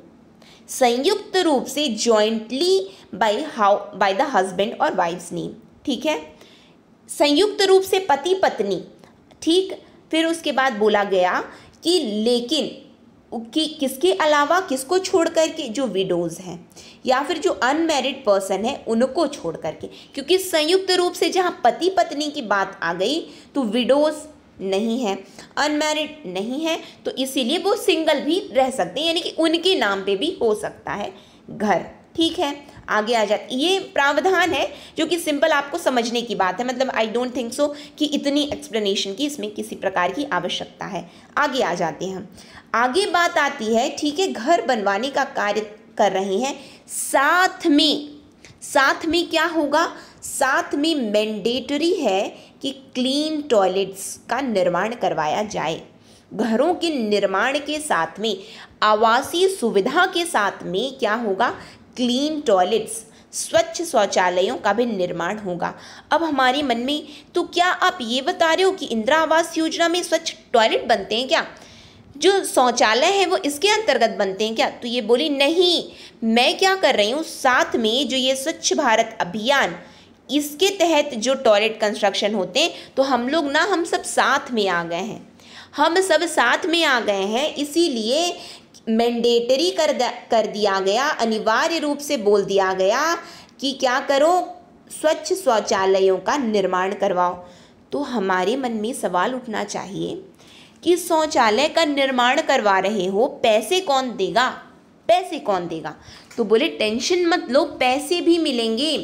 संयुक्त रूप से जॉइंटली बाय द हस्बैंड और वाइफ्स नेम, ठीक है, संयुक्त रूप से पति पत्नी, ठीक। फिर उसके बाद बोला गया कि लेकिन कि किसके अलावा, किसको छोड़ करके, जो विडोज़ हैं या फिर जो अनमैरिड पर्सन है उनको छोड़ करके, क्योंकि संयुक्त रूप से जहाँ पति पत्नी की बात आ गई तो विडोज़ नहीं है, अनमैरिड नहीं है, तो इसीलिए वो सिंगल भी रह सकते हैं, यानी कि उनके नाम पे भी हो सकता है घर, ठीक है। आगे आ जाते, ये प्रावधान है जो कि सिंपल आपको समझने की बात है, मतलब आई डोंट थिंक सो कि इतनी एक्सप्लेनेशन की इसमें किसी प्रकार की आवश्यकता है। आगे आ जाते हैं हम, आगे बात आती है, ठीक है, घर बनवाने का कार्य कर रहे हैं, साथ में क्या होगा, साथ में मैंडेटरी है कि क्लीन टॉयलेट्स का निर्माण करवाया जाए। घरों के निर्माण के साथ में, आवासीय सुविधा के साथ में क्या होगा, क्लीन टॉयलेट्स, स्वच्छ शौचालयों का भी निर्माण होगा। अब हमारे मन में, तो क्या आप ये बता रहे हो कि इंदिरा आवास योजना में स्वच्छ टॉयलेट बनते हैं क्या, जो शौचालय है वो इसके अंतर्गत बनते हैं क्या? तो ये बोली नहीं, मैं क्या कर रही हूँ, साथ में जो ये स्वच्छ भारत अभियान, इसके तहत जो टॉयलेट कंस्ट्रक्शन होते हैं, तो हम लोग ना, हम सब साथ में आ गए हैं, हम सब साथ में आ गए हैं, इसीलिए मैंडेटरी कर दिया गया, अनिवार्य रूप से बोल दिया गया कि क्या करो, स्वच्छ शौचालयों का निर्माण करवाओ। तो हमारे मन में सवाल उठना चाहिए कि शौचालय का निर्माण करवा रहे हो, पैसे कौन देगा, पैसे कौन देगा? तो बोले टेंशन मत लो, पैसे भी मिलेंगे।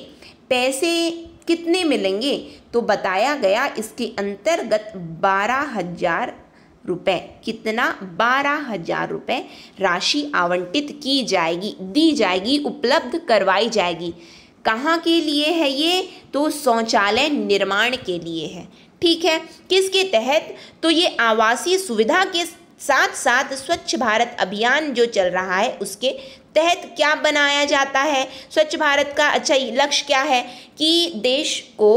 पैसे कितने मिलेंगे? तो बताया गया इसके अंतर्गत 12,000 रुपये, कितना, 12,000 रुपये राशि आवंटित की जाएगी, दी जाएगी, उपलब्ध करवाई जाएगी। कहाँ के लिए है ये? तो शौचालय निर्माण के लिए है, ठीक है। किसके तहत? तो ये आवासीय सुविधा के साथ साथ स्वच्छ भारत अभियान जो चल रहा है उसके तहत क्या बनाया जाता है। स्वच्छ भारत का अच्छा लक्ष्य क्या है कि देश को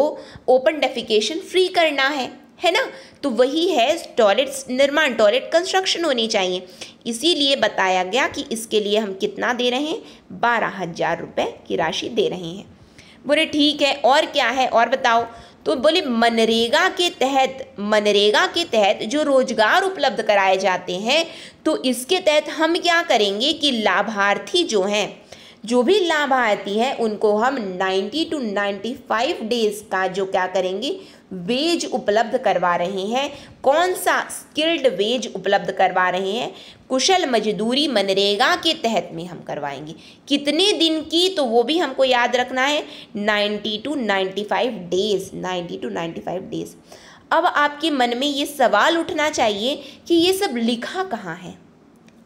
ओपन डेफिकेशन फ्री करना है ना, तो वही है टॉयलेट्स निर्माण, टॉयलेट कंस्ट्रक्शन होनी चाहिए। इसीलिए बताया गया कि इसके लिए हम कितना दे रहे हैं, 12,000 रुपये की राशि दे रहे हैं। बोले ठीक है, और क्या है, और बताओ। तो बोले मनरेगा के तहत जो रोजगार उपलब्ध कराए जाते हैं, तो इसके तहत हम क्या करेंगे कि लाभार्थी जो हैं, जो भी लाभार्थी है उनको हम 90 to 95 डेज का जो क्या करेंगे, वेज उपलब्ध करवा रहे हैं। कौन सा? स्किल्ड वेज उपलब्ध करवा रहे हैं, कुशल मजदूरी मनरेगा के तहत में हम करवाएंगे। कितने दिन की? तो वो भी हमको याद रखना है, 90 to 95 डेज, 90 to 95 डेज। अब आपके मन में ये सवाल उठना चाहिए कि ये सब लिखा कहाँ है,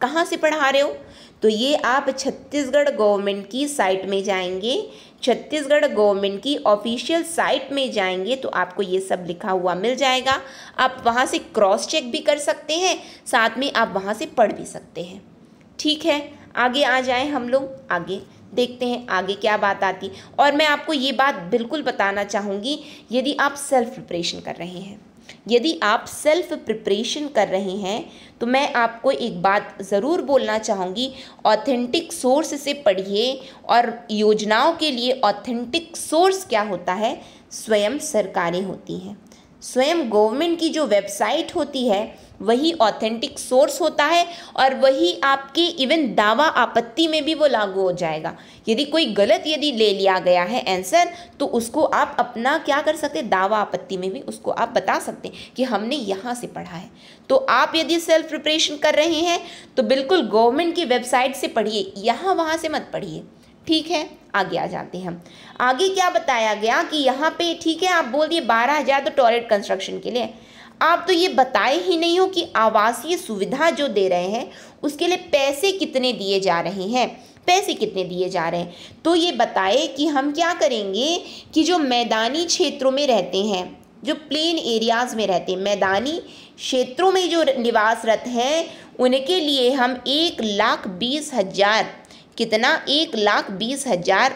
कहाँ से पढ़ा रहे हो? तो ये आप छत्तीसगढ़ गवर्नमेंट की साइट में जाएंगे, छत्तीसगढ़ गवर्नमेंट की ऑफिशियल साइट में जाएंगे तो आपको ये सब लिखा हुआ मिल जाएगा। आप वहाँ से क्रॉस चेक भी कर सकते हैं, साथ में आप वहाँ से पढ़ भी सकते हैं, ठीक है। आगे आ जाएं हम लोग, आगे देखते हैं आगे क्या बात आती। और मैं आपको ये बात बिल्कुल बताना चाहूँगी, यदि आप सेल्फ प्रिपरेशन कर रहे हैं, यदि आप सेल्फ प्रिपरेशन कर रहे हैं तो मैं आपको एक बात ज़रूर बोलना चाहूँगी, ऑथेंटिक सोर्स से पढ़िए। और योजनाओं के लिए ऑथेंटिक सोर्स क्या होता है? स्वयं सरकारें होती हैं, स्वयं गवर्नमेंट की जो वेबसाइट होती है वही ऑथेंटिक सोर्स होता है, और वही आपके इवन दावा आपत्ति में भी वो लागू हो जाएगा। यदि कोई गलत यदि ले लिया गया है आंसर, तो उसको आप अपना क्या कर सकते हैं, दावा आपत्ति में भी उसको आप बता सकते हैं कि हमने यहाँ से पढ़ा है। तो आप यदि सेल्फ प्रिपरेशन कर रहे हैं तो बिल्कुल गवर्नमेंट की वेबसाइट से पढ़िए, यहाँ वहाँ से मत पढ़िए, ठीक है। आगे आ जाते हैं हम, आगे क्या बताया गया कि यहाँ पे, ठीक है, आप बोल दिए 12,000 तो टॉयलेट कंस्ट्रक्शन के लिए, आप तो ये बताए ही नहीं हो कि आवासीय सुविधा जो दे रहे हैं उसके लिए पैसे कितने दिए जा रहे हैं, पैसे कितने दिए जा रहे हैं। तो ये बताए कि हम क्या करेंगे कि जो मैदानी क्षेत्रों में रहते हैं, जो प्लेन एरियाज में रहते हैं, मैदानी क्षेत्रों में जो निवासरत हैं, उनके लिए हम 1,20,000, कितना, 1,20,000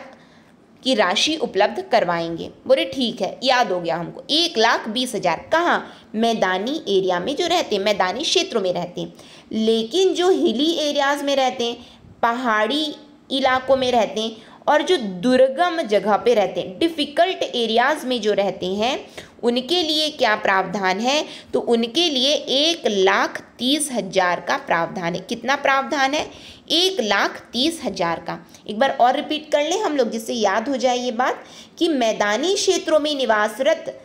की राशि उपलब्ध करवाएंगे। बोले ठीक है, याद हो गया हमको। 1,20,000 कहाँ? मैदानी एरिया में जो रहते हैं, मैदानी क्षेत्रों में रहते हैं। लेकिन जो हिली एरियाज़ में रहते हैं, पहाड़ी इलाकों में रहते हैं और जो दुर्गम जगह पे रहते हैं, डिफ़िकल्ट एरियाज़ में जो रहते हैं, उनके लिए क्या प्रावधान है? तो उनके लिए 1,30,000 का प्रावधान है। कितना प्रावधान है? 1,30,000 का। एक बार और रिपीट कर लें हम लोग, जिससे याद हो जाए ये बात कि मैदानी क्षेत्रों में निवासरत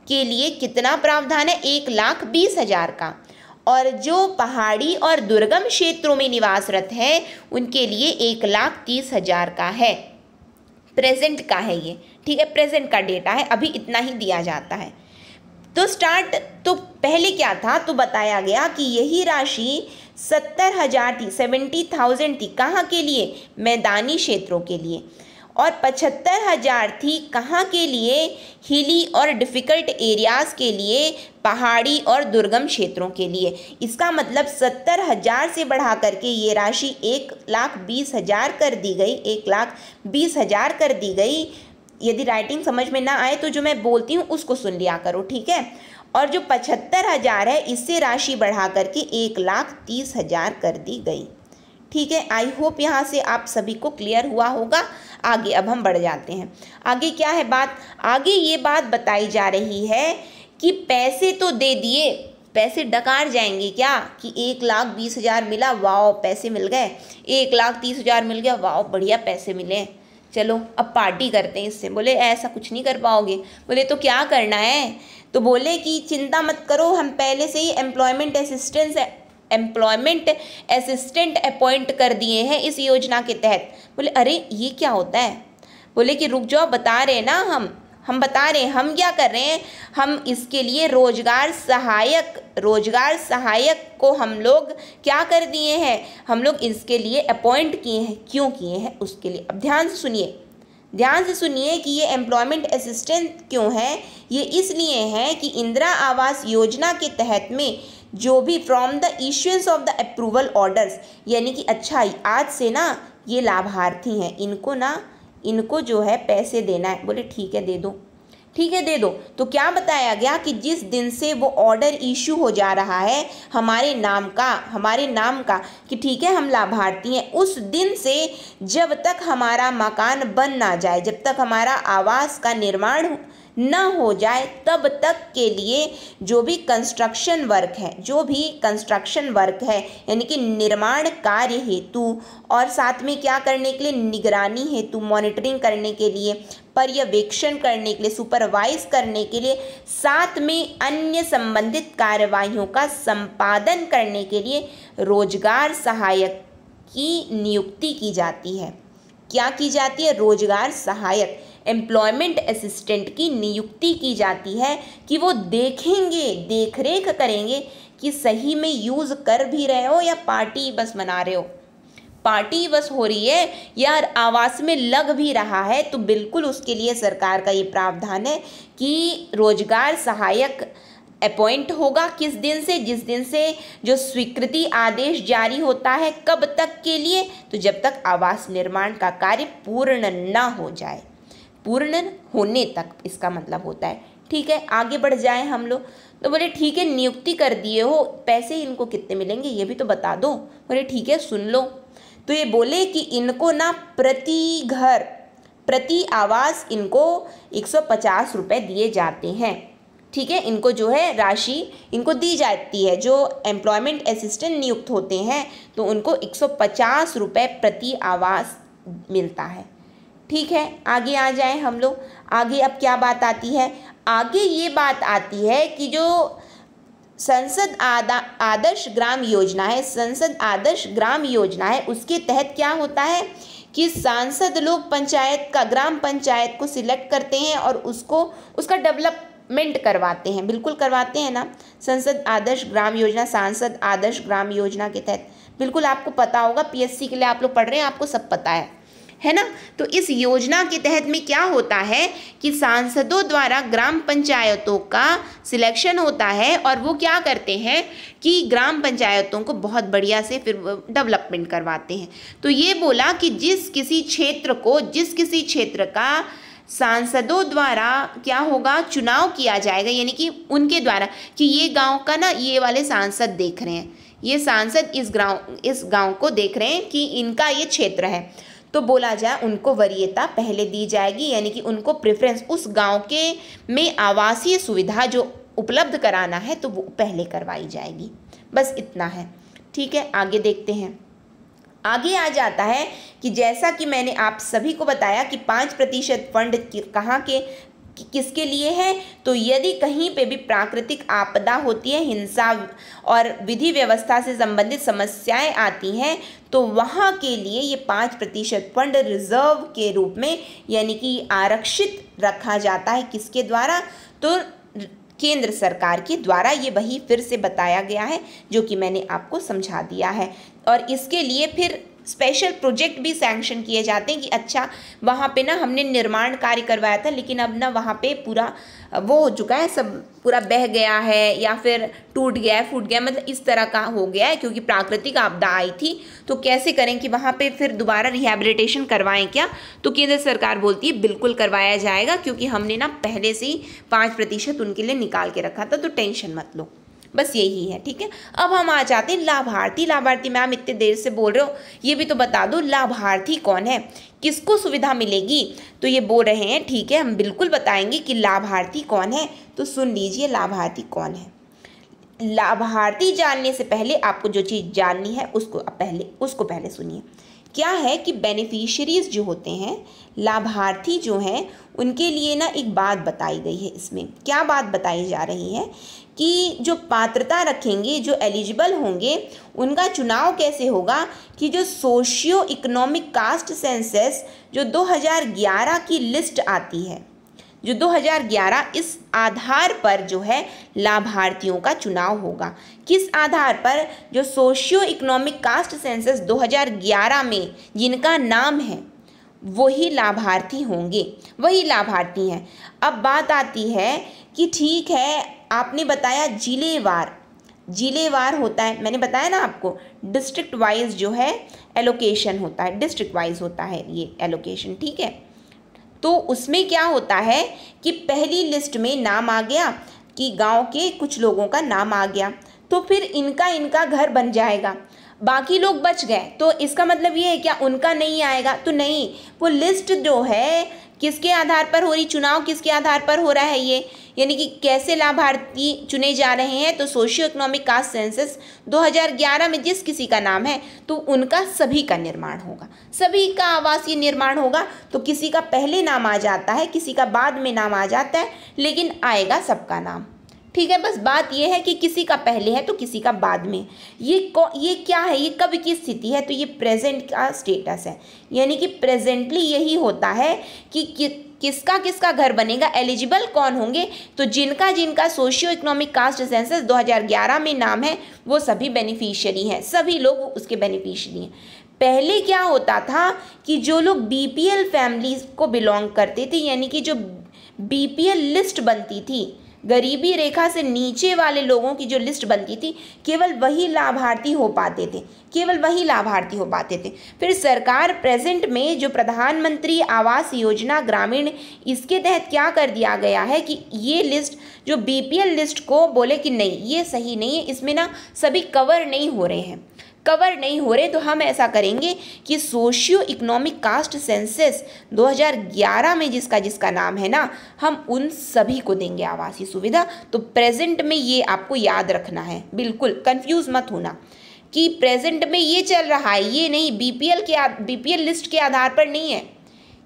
के लिए कितना प्रावधान है? 1,20,000 का। और जो पहाड़ी और दुर्गम क्षेत्रों में निवासरत है उनके लिए 1,30,000 का है। प्रेजेंट का है ये, ठीक है, प्रेजेंट का डेटा है, अभी इतना ही दिया जाता है। तो पहले क्या था? तो बताया गया कि यही राशि 70,000 थी, 70,000 थी। कहाँ के लिए? मैदानी क्षेत्रों के लिए। और 75,000 थी कहाँ के लिए? हिली और डिफ़िकल्ट एरियाज़ के लिए, पहाड़ी और दुर्गम क्षेत्रों के लिए। इसका मतलब 70,000 से बढ़ा करके ये राशि 1,20,000 कर दी गई, 1,20,000 कर दी गई। यदि राइटिंग समझ में ना आए तो जो मैं बोलती हूँ उसको सुन लिया करो, ठीक है। और जो 75,000 है इससे राशि बढ़ा करके 1,30,000 कर दी गई, ठीक है। आई होप यहाँ से आप सभी को क्लियर हुआ होगा। आगे अब हम बढ़ जाते हैं। आगे क्या है बात? आगे ये बात बताई जा रही है कि पैसे तो दे दिए, पैसे डकार जाएंगे क्या? कि 1,20,000 मिला, वाओ पैसे मिल गए, 1,30,000 मिल गया, वाओ बढ़िया पैसे मिले, चलो अब पार्टी करते हैं इससे। बोले ऐसा कुछ नहीं कर पाओगे। बोले तो क्या करना है? तो बोले कि चिंता मत करो, हम पहले से ही एम्प्लॉयमेंट असिस्टेंट अपॉइंट कर दिए हैं इस योजना के तहत। बोले अरे ये क्या होता है? बोले कि रुक जाओ, बता रहे ना हम बता रहे हैं। हम क्या कर रहे हैं? हम इसके लिए रोजगार सहायक को हम लोग क्या कर दिए हैं? हम लोग इसके लिए अपॉइंट किए हैं। क्यों किए हैं? उसके लिए। अब ध्यान से सुनिए कि ये एम्प्लॉयमेंट असिस्टेंट क्यों है। ये इसलिए है कि इंदिरा आवास योजना के तहत में जो भी from the issuance of the approval orders, यानी कि अच्छा आज से ना ये लाभार्थी हैं, इनको जो है पैसे देना है। बोले ठीक है दे दो। तो क्या बताया गया कि जिस दिन से वो ऑर्डर इशू हो जा रहा है हमारे नाम का कि ठीक है हम लाभार्थी हैं, उस दिन से जब तक हमारा मकान बन ना जाए, जब तक हमारा आवास का निर्माण न हो जाए, तब तक के लिए जो भी कंस्ट्रक्शन वर्क है यानी कि निर्माण कार्य हेतु और साथ में क्या करने के लिए? निगरानी हेतु, मॉनिटरिंग करने के लिए, पर्यवेक्षण करने के लिए, सुपरवाइज करने के लिए, साथ में अन्य संबंधित कार्यवाहियों का संपादन करने के लिए रोजगार सहायक की नियुक्ति की जाती है। क्या की जाती है? रोजगार सहायक, एम्प्लॉयमेंट असिस्टेंट की नियुक्ति की जाती है कि वो देखरेख करेंगे कि सही में यूज़ कर भी रहे हो या पार्टी बस मना रहे हो। पार्टी बस हो रही है या आवास में लग भी रहा है, तो बिल्कुल उसके लिए सरकार का ये प्रावधान है कि रोजगार सहायक अपॉइंट होगा। किस दिन से? जिस दिन से जो स्वीकृति आदेश जारी होता है। कब तक के लिए? तो जब तक आवास निर्माण का कार्य पूर्ण ना हो जाए, पूर्ण होने तक इसका मतलब होता है, ठीक है। आगे बढ़ जाए हम लोग। तो बोले ठीक है नियुक्ति कर दिए हो, पैसे इनको कितने मिलेंगे ये भी तो बता दो। बोले ठीक है सुन लो। तो ये बोले कि इनको ना प्रति आवास इनको 150 रुपये दिए जाते हैं, ठीक है। इनको जो है राशि इनको दी जाती है, जो एम्प्लॉयमेंट असिस्टेंट नियुक्त होते हैं तो उनको 150 रुपये प्रति आवास मिलता है, ठीक है। आगे आ जाए हम लोग। आगे अब क्या बात आती है? आगे ये बात आती है कि जो संसद आदर्श ग्राम योजना है उसके तहत क्या होता है कि सांसद लोग ग्राम पंचायत को सिलेक्ट करते हैं और उसका डेवलपमेंट करवाते हैं। बिल्कुल करवाते हैं ना। सांसद आदर्श ग्राम योजना के तहत बिल्कुल आपको पता होगा, पीएससी के लिए आप लोग पढ़ रहे हैं, आपको सब पता है। है ना। तो इस योजना के तहत में क्या होता है कि सांसदों द्वारा ग्राम पंचायतों का सिलेक्शन होता है और वो क्या करते हैं कि ग्राम पंचायतों को बहुत बढ़िया से फिर डेवलपमेंट करवाते हैं। तो ये बोला कि जिस किसी क्षेत्र का सांसदों द्वारा क्या होगा, चुनाव किया जाएगा, यानी कि उनके द्वारा कि ये गांव का ना ये वाले सांसद देख रहे हैं, ये सांसद इस गांव को देख रहे हैं कि इनका ये क्षेत्र है, तो बोला जाए उनको वरीयता पहले दी जाएगी, यानी कि उनको प्रेफरेंस, उस गांव के में आवासीय सुविधा जो उपलब्ध कराना है तो वो पहले करवाई जाएगी। बस इतना है, ठीक है। आगे देखते हैं। आगे आ जाता है कि जैसा कि मैंने आप सभी को बताया कि 5% फंड कहाँ के किसके लिए है, तो यदि कहीं पे भी प्राकृतिक आपदा होती है, हिंसा और विधि व्यवस्था से संबंधित समस्याएं आती हैं, तो वहाँ के लिए ये 5% फंड रिजर्व के रूप में यानी कि आरक्षित रखा जाता है। किसके द्वारा, तो केंद्र सरकार के द्वारा। ये वही फिर से बताया गया है जो कि मैंने आपको समझा दिया है। और इसके लिए फिर स्पेशल प्रोजेक्ट भी सैंक्शन किए जाते हैं कि अच्छा वहाँ पे ना हमने निर्माण कार्य करवाया था, लेकिन अब ना वहाँ पे पूरा वो हो चुका है, सब पूरा बह गया है या फिर टूट गया है, फूट गया, मतलब इस तरह का हो गया है क्योंकि प्राकृतिक आपदा आई थी। तो कैसे करें कि वहाँ पे फिर दोबारा रिहैबिलिटेशन करवाएं क्या, तो केंद्र सरकार बोलती है बिल्कुल करवाया जाएगा, क्योंकि हमने ना पहले से ही 5% उनके लिए निकाल के रखा था, तो टेंशन मत लो। बस यही है, ठीक है। अब हम आ जाते हैं लाभार्थी। मैम इतने देर से बोल रहे हो, ये भी तो बता दो लाभार्थी कौन है, किसको सुविधा मिलेगी। तो ये बोल रहे हैं, ठीक है, हम बिल्कुल बताएंगे कि लाभार्थी कौन है। तो सुन लीजिए लाभार्थी कौन है। लाभार्थी जानने से पहले आपको जो चीज़ जाननी है उसको पहले सुनिए। क्या है कि बेनिफिशियरीज जो होते हैं, लाभार्थी जो हैं, उनके लिए ना एक बात बताई गई है। इसमें क्या बात बताई जा रही है कि जो पात्रता रखेंगे, जो एलिजिबल होंगे, उनका चुनाव कैसे होगा कि जो सोशियो इकोनॉमिक कास्ट सेंसस जो 2011 की लिस्ट आती है, जो 2011, इस आधार पर जो है लाभार्थियों का चुनाव होगा। किस आधार पर, जो सोशियो इकोनॉमिक कास्ट सेंसस 2011 में जिनका नाम है वही लाभार्थी होंगे, वही लाभार्थी हैं। अब बात आती है कि ठीक है, आपने बताया जिलेवार होता है, मैंने बताया ना आपको डिस्ट्रिक्ट वाइज जो है एलोकेशन होता है, डिस्ट्रिक्ट वाइज होता है ये एलोकेशन, ठीक है। तो उसमें क्या होता है कि पहली लिस्ट में नाम आ गया कि गांव के कुछ लोगों का नाम आ गया, तो फिर इनका घर बन जाएगा, बाकी लोग बच गए। तो इसका मतलब ये है क्या उनका नहीं आएगा, तो नहीं, वो लिस्ट जो है किसके आधार पर हो रही, चुनाव किसके आधार पर हो रहा है ये, यानी कि कैसे लाभार्थी चुने जा रहे हैं। तो सोशियो इकोनॉमिक कास्ट सेंसस 2011 में जिस किसी का नाम है तो उनका सभी का निर्माण होगा, सभी का आवासीय निर्माण होगा। तो किसी का पहले नाम आ जाता है, किसी का बाद में नाम आ जाता है, लेकिन आएगा सबका नाम, ठीक है। बस बात यह है कि किसी का पहले है तो किसी का बाद में। ये क्या है, ये कब की स्थिति है, तो ये प्रेजेंट का स्टेटस है, यानी कि प्रेजेंटली यही होता है कि किसका घर बनेगा, एलिजिबल कौन होंगे, तो जिनका सोशियो इकोनॉमिक कास्ट सेंसस 2011 में नाम है वो सभी बेनिफिशियरी हैं, सभी लोग उसके बेनिफिशियरी हैं। पहले क्या होता था कि जो लोग बीपीएल फैमिलीज को बिलोंग करते थे, यानी कि जो बीपीएल लिस्ट बनती थी, गरीबी रेखा से नीचे वाले लोगों की जो लिस्ट बनती थी, केवल वही लाभार्थी हो पाते थे, केवल वही लाभार्थी हो पाते थे। फिर सरकार प्रेजेंट में जो प्रधानमंत्री आवास योजना ग्रामीण, इसके तहत क्या कर दिया गया है कि ये लिस्ट जो बीपीएल लिस्ट को बोले कि नहीं ये सही नहीं है, इसमें ना सभी कवर नहीं हो रहे, तो हम ऐसा करेंगे कि सोशियो इकोनॉमिक कास्ट सेंसस 2011 में जिसका नाम है ना, हम उन सभी को देंगे आवासीय सुविधा। तो प्रेजेंट में ये आपको याद रखना है, बिल्कुल कंफ्यूज मत होना कि प्रेजेंट में ये चल रहा है, ये नहीं बीपीएल लिस्ट के आधार पर नहीं है,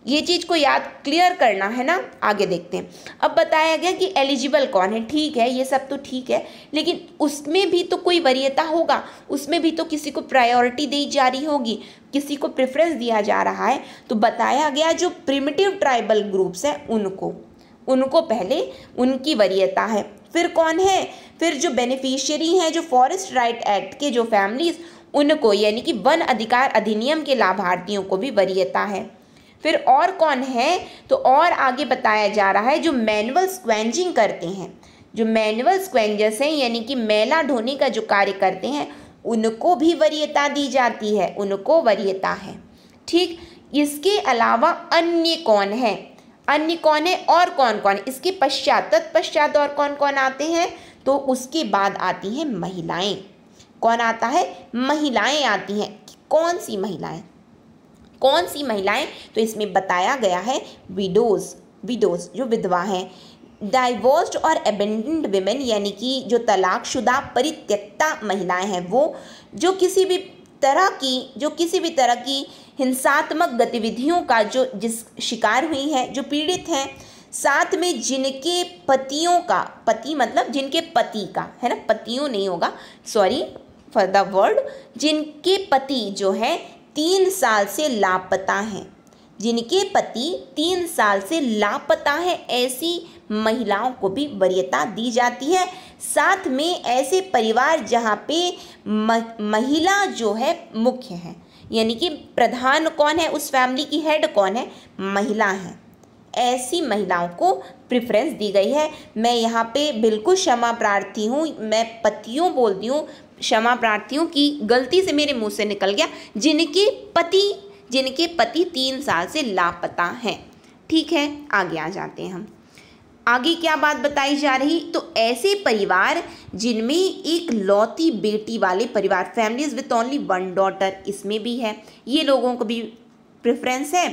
ये चीज़ को याद क्लियर करना है ना। आगे देखते हैं। अब बताया गया कि एलिजिबल कौन है, ठीक है, ये सब तो ठीक है, लेकिन उसमें भी तो कोई वरीयता होगा, उसमें भी तो किसी को प्रायोरिटी दी जा रही होगी, किसी को प्रेफरेंस दिया जा रहा है। तो बताया गया जो प्रिमिटिव ट्राइबल ग्रुप्स हैं उनको पहले उनकी वरीयता है। फिर कौन है, फिर जो बेनिफिशियरी हैं, जो फॉरेस्ट राइट एक्ट के जो फैमिलीज, उनको यानी कि वन अधिकार अधिनियम के लाभार्थियों को भी वरीयता है। फिर और कौन है, तो और आगे बताया जा रहा है जो मैनुअल स्क्वेंजिंग करते हैं, जो मैनुअल स्क्वेंजर्स हैं यानी कि मैला ढोने का जो कार्य करते हैं, उनको भी वरीयता दी जाती है, उनको वरीयता है। ठीक, इसके अलावा अन्य कौन है, अन्य कौन है और कौन कौन, इसके पश्चात तत्पश्चात और कौन कौन आते हैं, तो उसके बाद आती हैं महिलाएं। कौन आता है, महिलाएं आती हैं। कौन सी महिलाएं, कौन सी महिलाएं, तो इसमें बताया गया है विडोज जो विधवा हैं, डाइवोर्स्ड और एबेंडेंड विमेन यानी कि जो तलाकशुदा परित्यक्ता महिलाएं हैं, वो जो किसी भी तरह की हिंसात्मक गतिविधियों का जिस शिकार हुई हैं, जो पीड़ित हैं, साथ में जिनके पतियों का, पति मतलब जिनके पति का है ना, पतियों नहीं होगा, सॉरी फॉर द वर्ड, जिनके पति जो है 3 साल से लापता हैं, जिनके पति 3 साल से लापता है, ऐसी महिलाओं को भी वरीयता दी जाती है। साथ में ऐसे परिवार जहाँ पे महिला जो है मुख्य है, यानी कि प्रधान कौन है, उस फैमिली की हेड कौन है, महिला है, ऐसी महिलाओं को प्रेफरेंस दी गई है। मैं यहाँ पे बिल्कुल क्षमा प्रार्थी हूँ, मैं पतियों बोलती हूँ, क्षमा प्रार्थी हूँ कि गलती से मेरे मुंह से निकल गया, जिनके पति 3 साल से लापता हैं। ठीक है, आगे आ जाते हैं हम। आगे क्या बात बताई जा रही, तो ऐसे परिवार जिनमें एक लौती बेटी वाले परिवार, फैमिलीज विथ ओनली 1 डॉटर, इसमें भी है, ये लोगों को भी प्रेफरेंस है।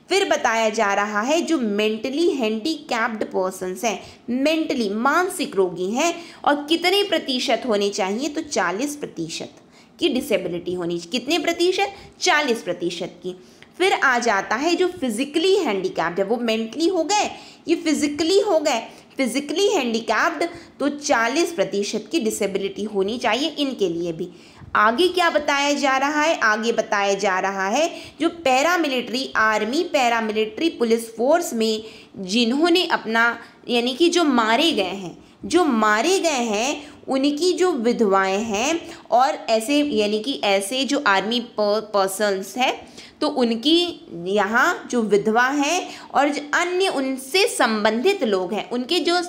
फिर बताया जा रहा है जो मेंटली हैंडीकैप्ड पर्सन्स हैं, मेंटली मानसिक रोगी हैं, और कितने प्रतिशत होने चाहिए, तो 40% की डिसेबिलिटी होनी चाहिए। कितने प्रतिशत, 40% की। फिर आ जाता है जो फिजिकली हैंडीकैप्ड है, वो मेंटली हो गए, ये फिजिकली हो गए, फिजिकली हैंडीकैप्ड, तो 40% की डिसेबिलिटी होनी चाहिए इनके लिए भी। आगे क्या बताया जा रहा है, आगे बताया जा रहा है जो paramilitary army, paramilitary police force में जिन्होंने अपना यानी कि जो मारे गए हैं उनकी जो विधवाएं हैं, और ऐसे यानी कि ऐसे जो आर्मी पर्सन्स हैं, तो उनकी यहाँ जो विधवा हैं और जो अन्य उनसे संबंधित लोग हैं, उनके जो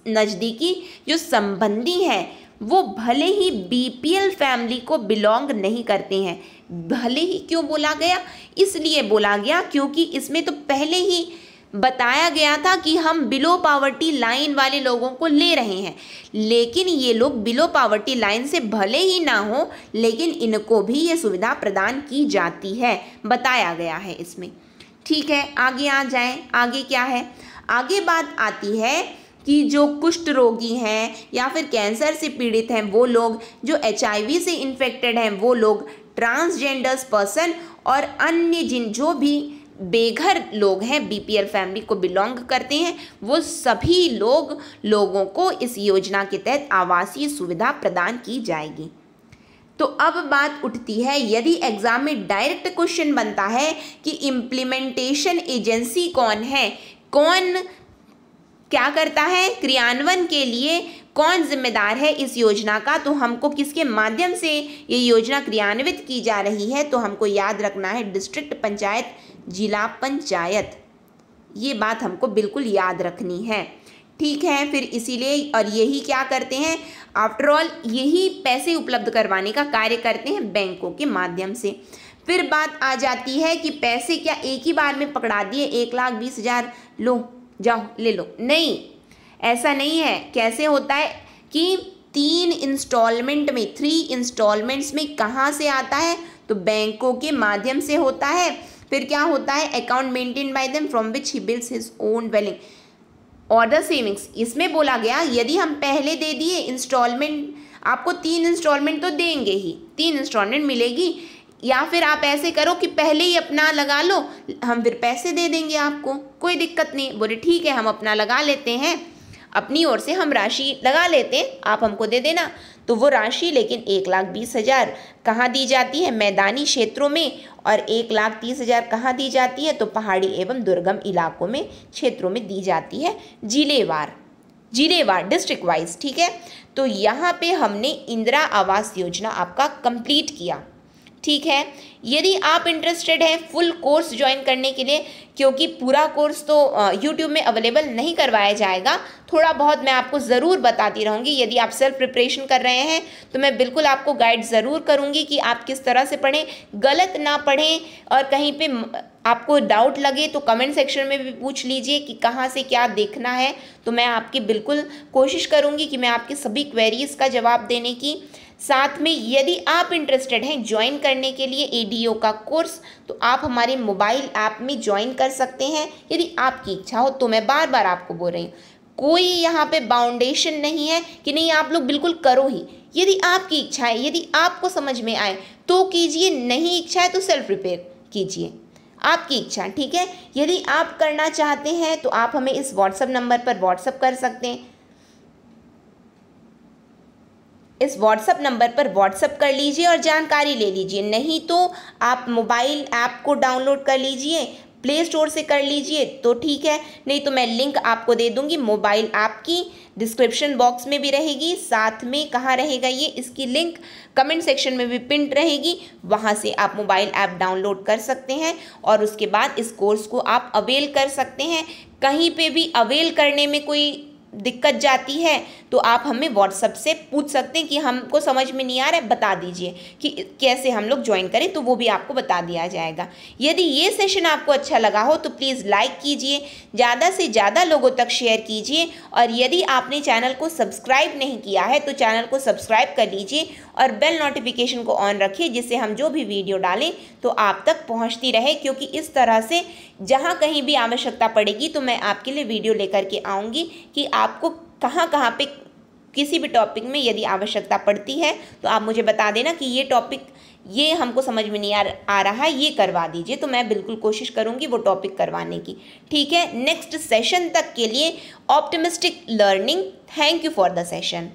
नज़दीकी जो संबंधी हैं, वो भले ही बीपीएल फैमिली को बिलोंग नहीं करते हैं। भले ही क्यों बोला गया, इसलिए बोला गया क्योंकि इसमें तो पहले ही बताया गया था कि हम बिलो पावर्टी लाइन वाले लोगों को ले रहे हैं, लेकिन ये लोग बिलो पावर्टी लाइन से भले ही ना हो, लेकिन इनको भी ये सुविधा प्रदान की जाती है, बताया गया है इसमें। ठीक है, आगे आ जाएं। आगे क्या है, आगे बात आती है कि जो कुष्ठ रोगी हैं या फिर कैंसर से पीड़ित हैं वो लोग, जो HIV से इन्फेक्टेड हैं वो लोग, ट्रांसजेंडर्स पर्सन और अन्य जो भी बेघर लोग हैं, बीपीएल फैमिली को बिलोंग करते हैं, वो सभी लोगों को इस योजना के तहत आवासीय सुविधा प्रदान की जाएगी। तो अब बात उठती है, यदि एग्जाम में डायरेक्ट क्वेश्चन बनता है कि इम्प्लीमेंटेशन एजेंसी कौन है, कौन क्या करता है, क्रियान्वयन के लिए कौन जिम्मेदार है इस योजना का, तो हमको किसके माध्यम से ये योजना क्रियान्वित की जा रही है, तो हमको याद रखना है डिस्ट्रिक्ट पंचायत, जिला पंचायत, ये बात हमको बिल्कुल याद रखनी है। ठीक है, फिर इसीलिए और यही क्या करते हैं, आफ्टर ऑल यही पैसे उपलब्ध करवाने का कार्य करते हैं बैंकों के माध्यम से। फिर बात आ जाती है कि पैसे क्या एक ही बार में पकड़ा दिए, 1,20,000 लो जाओ ले लो, नहीं, ऐसा नहीं है। कैसे होता है कि 3 इंस्टॉलमेंट में, 3 इंस्टॉलमेंट्स में कहाँ से आता है, तो बैंकों के माध्यम से होता है। फिर क्या होता है, account maintain by them from which he builds his own dwelling और द सेविंग्स। इसमें बोला गया यदि हम पहले दे दिए इंस्टॉलमेंट, आपको 3 इंस्टॉलमेंट तो देंगे ही, 3 इंस्टॉलमेंट मिलेगी, या फिर आप ऐसे करो कि पहले ही अपना लगा लो, हम फिर पैसे दे देंगे आपको, कोई दिक्कत नहीं। बोले ठीक है, हम अपना लगा लेते हैं, अपनी ओर से हम राशि लगा लेते हैं, आप हमको दे देना। तो वो राशि लेकिन 1,20,000 कहाँ दी जाती है, मैदानी क्षेत्रों में, और 1,30,000 कहाँ दी जाती है, तो पहाड़ी एवं दुर्गम इलाकों में, क्षेत्रों में दी जाती है, जिलेवार डिस्ट्रिक्ट वाइज। ठीक है, तो यहाँ पे हमने इंदिरा आवास योजना आपका कंप्लीट किया। ठीक है। यदि आप इंटरेस्टेड हैं फुल कोर्स ज्वाइन करने के लिए, क्योंकि पूरा कोर्स तो यूट्यूब में अवेलेबल नहीं करवाया जाएगा, थोड़ा बहुत मैं आपको ज़रूर बताती रहूँगी। यदि आप सेल्फ प्रिपरेशन कर रहे हैं तो मैं बिल्कुल आपको गाइड ज़रूर करूँगी कि आप किस तरह से पढ़ें, गलत ना पढ़ें। और कहीं पे आपको डाउट लगे तो कमेंट सेक्शन में भी पूछ लीजिए कि कहाँ से क्या देखना है, तो मैं आपकी बिल्कुल कोशिश करूँगी कि मैं आपकी सभी क्वेरीज़ का जवाब देने की। साथ में यदि आप इंटरेस्टेड हैं ज्वाइन करने के लिए एडीओ का कोर्स, तो आप हमारे मोबाइल ऐप में ज्वाइन कर सकते हैं यदि आपकी इच्छा हो। तो मैं बार बार आपको बोल रही हूँ, कोई यहाँ पे बाउंडेशन नहीं है कि नहीं आप लोग बिल्कुल करो ही। यदि आपकी इच्छा है, यदि आपको समझ में आए तो कीजिए, नहीं इच्छा है तो सेल्फ प्रिपेयर कीजिए, आपकी इच्छा, ठीक है। यदि आप करना चाहते हैं तो आप हमें इस व्हाट्सएप नंबर पर व्हाट्सएप कर सकते हैं, इस व्हाट्सएप नंबर पर व्हाट्सएप कर लीजिए और जानकारी ले लीजिए। नहीं तो आप मोबाइल ऐप को डाउनलोड कर लीजिए, प्ले स्टोर से कर लीजिए तो ठीक है, नहीं तो मैं लिंक आपको दे दूंगी मोबाइल ऐप की, डिस्क्रिप्शन बॉक्स में भी रहेगी। साथ में कहाँ रहेगा ये, इसकी लिंक कमेंट सेक्शन में भी पिन रहेगी, वहाँ से आप मोबाइल ऐप डाउनलोड कर सकते हैं और उसके बाद इस कोर्स को आप अवेल कर सकते हैं। कहीं पे भी अवेल करने में कोई दिक्कत जाती है तो आप हमें व्हाट्सएप से पूछ सकते हैं कि हमको समझ में नहीं आ रहा है, बता दीजिए कि कैसे हम लोग ज्वाइन करें, तो वो भी आपको बता दिया जाएगा। यदि ये सेशन आपको अच्छा लगा हो तो प्लीज़ लाइक कीजिए, ज़्यादा से ज़्यादा लोगों तक शेयर कीजिए। और यदि आपने चैनल को सब्सक्राइब नहीं किया है तो चैनल को सब्सक्राइब कर लीजिए और बेल नोटिफिकेशन को ऑन रखिए, जिससे हम जो भी वीडियो डालें तो आप तक पहुँचती रहे। क्योंकि इस तरह से जहाँ कहीं भी आवश्यकता पड़ेगी तो मैं आपके लिए वीडियो लेकर के आऊँगी कि आपको कहाँ पे किसी भी टॉपिक में यदि आवश्यकता पड़ती है तो आप मुझे बता देना कि ये टॉपिक ये हमको समझ में नहीं आ रहा है, ये करवा दीजिए, तो मैं बिल्कुल कोशिश करूँगी वो टॉपिक करवाने की, ठीक है। नेक्स्ट सेशन तक के लिए optimistic learning. Thank you for the session.